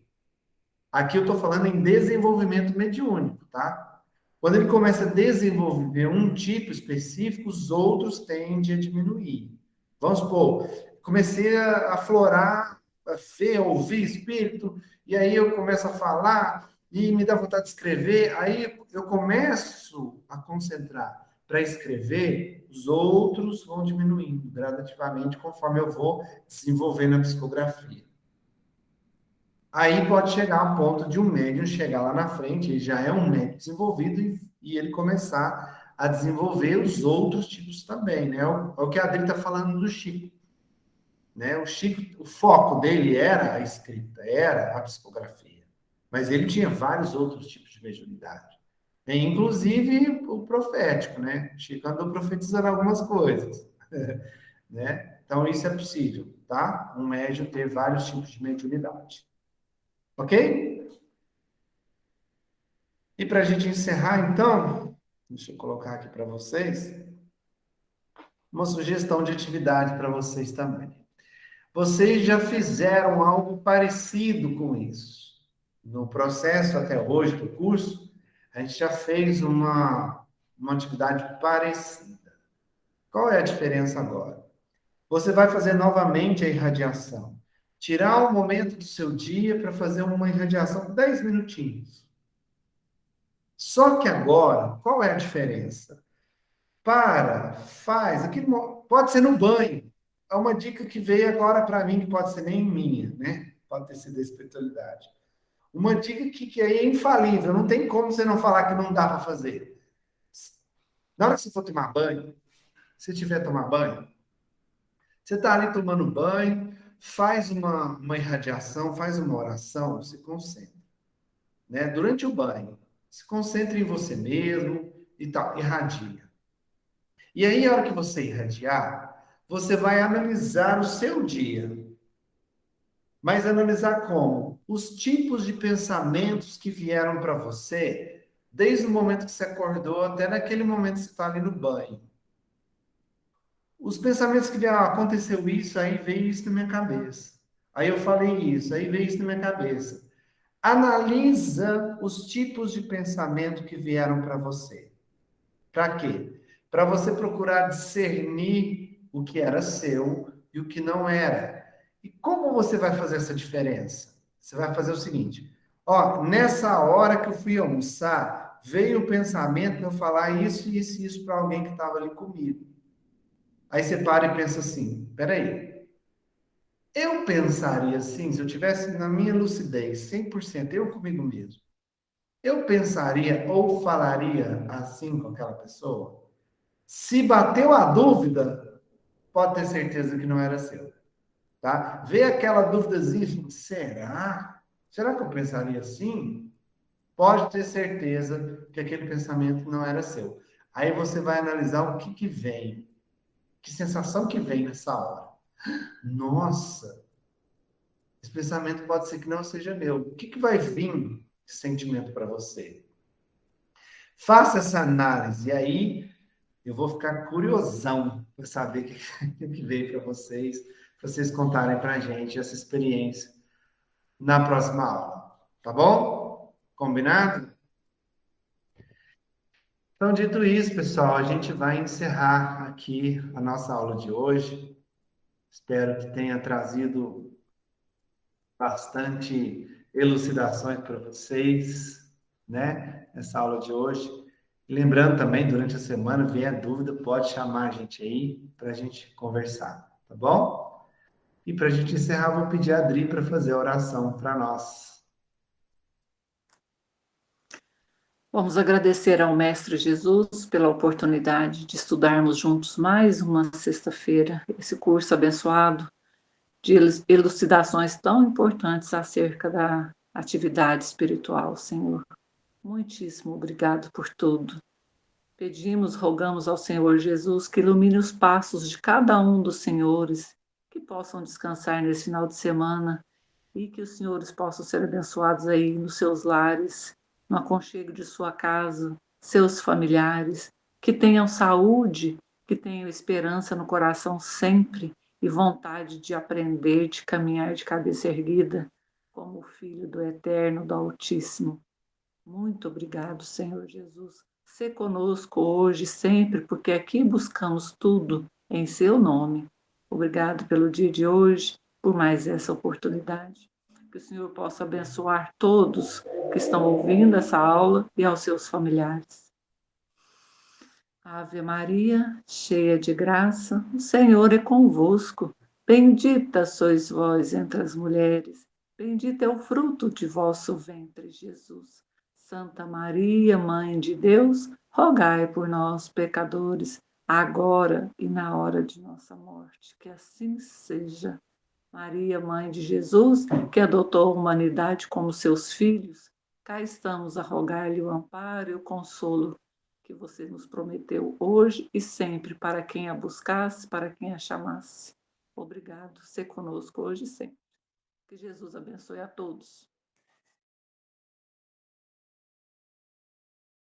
aqui eu estou falando em desenvolvimento mediúnico, tá? Quando ele começa a desenvolver um tipo específico, os outros tendem a diminuir. Vamos supor, comecei a aflorar, a ver, ouvir espírito, e aí eu começo a falar e me dá vontade de escrever, aí eu começo a concentrar para escrever, os outros vão diminuindo gradativamente conforme eu vou desenvolvendo a psicografia. Aí pode chegar ao ponto de um médium chegar lá na frente, ele já é um médium desenvolvido e ele começar a desenvolver os outros tipos também, né? É o que a Adri está falando do Chico, né? O Chico, o foco dele era a escrita, era a psicografia, mas ele tinha vários outros tipos de mediunidade, né? Inclusive o profético, né? O Chico andou profetizando algumas coisas, né? Então isso é possível, tá? Um médium ter vários tipos de mediunidade. Ok? E para a gente encerrar, então, deixa eu colocar aqui para vocês uma sugestão de atividade para vocês também. Vocês já fizeram algo parecido com isso. No processo até hoje do curso, a gente já fez uma atividade parecida. Qual é a diferença agora? Você vai fazer novamente a irradiação. Tirar um momento do seu dia para fazer uma irradiação, 10 minutinhos. Só que agora, qual é a diferença? Faz, aqui pode ser no banho. É uma dica que veio agora para mim, que pode ser nem minha, né? Pode ter sido da espiritualidade. Uma dica que é infalível, não tem como você não falar que não dá para fazer. Na hora que você for tomar banho, se tiver tomar banho, você está ali tomando banho, faz uma irradiação, faz uma oração, se concentra, né? Durante o banho, se concentre em você mesmo e tal, irradia. E aí, a hora que você irradiar, você vai analisar o seu dia. Mas analisar como? Os tipos de pensamentos que vieram para você, desde o momento que você acordou até naquele momento que você está ali no banho. Os pensamentos que vieram, aconteceu isso, aí veio isso na minha cabeça. Aí eu falei isso, aí veio isso na minha cabeça. Analisa os tipos de pensamento que vieram para você. Para quê? Para você procurar discernir o que era seu e o que não era. E como você vai fazer essa diferença? Você vai fazer o seguinte: ó, nessa hora que eu fui almoçar, veio o pensamento de eu falar isso, isso e isso para alguém que estava ali comigo. Aí você para e pensa assim: peraí, eu pensaria assim, se eu tivesse na minha lucidez, 100%, eu comigo mesmo, eu pensaria ou falaria assim com aquela pessoa? Se bateu a dúvida, pode ter certeza que não era seu, tá? Vê aquela dúvidazinha, será? Será que eu pensaria assim? Pode ter certeza que aquele pensamento não era seu. Aí você vai analisar o que vem, que sensação que vem nessa hora. Nossa, esse pensamento pode ser que não seja meu. O que vai vir de sentimento para você? Faça essa análise e aí eu vou ficar curiosão para saber o que veio para vocês contarem para a gente essa experiência na próxima aula. Tá bom? Combinado? Então, dito isso, pessoal, a gente vai encerrar aqui a nossa aula de hoje. Espero que tenha trazido bastante elucidações para vocês, né? Essa aula de hoje. E lembrando também, durante a semana, vier dúvida, pode chamar a gente aí para a gente conversar, tá bom? E para a gente encerrar, vou pedir a Adri para fazer a oração para nós. Vamos agradecer ao Mestre Jesus pela oportunidade de estudarmos juntos mais uma sexta-feira, esse curso abençoado de elucidações tão importantes acerca da atividade espiritual, Senhor. Muitíssimo obrigado por tudo. Pedimos, rogamos ao Senhor Jesus que ilumine os passos de cada um dos senhores, que possam descansar nesse final de semana e que os senhores possam ser abençoados aí nos seus lares, no aconchego de sua casa, seus familiares, que tenham saúde, que tenham esperança no coração sempre e vontade de aprender, de caminhar de cabeça erguida, como filho do Eterno, do Altíssimo. Muito obrigado, Senhor Jesus, Sê conosco hoje e sempre, porque aqui buscamos tudo em seu nome. Obrigado pelo dia de hoje, por mais essa oportunidade. Que o Senhor possa abençoar todos que estão ouvindo essa aula e aos seus familiares. Ave Maria, cheia de graça, o Senhor é convosco. Bendita sois vós entre as mulheres, bendito é o fruto de vosso ventre, Jesus. Santa Maria, Mãe de Deus, rogai por nós, pecadores, agora e na hora de nossa morte. Que assim seja. Maria, Mãe de Jesus, que adotou a humanidade como seus filhos, cá estamos a rogar-lhe o amparo e o consolo que você nos prometeu hoje e sempre, para quem a buscasse, para quem a chamasse. Obrigado, ser conosco hoje e sempre. Que Jesus abençoe a todos.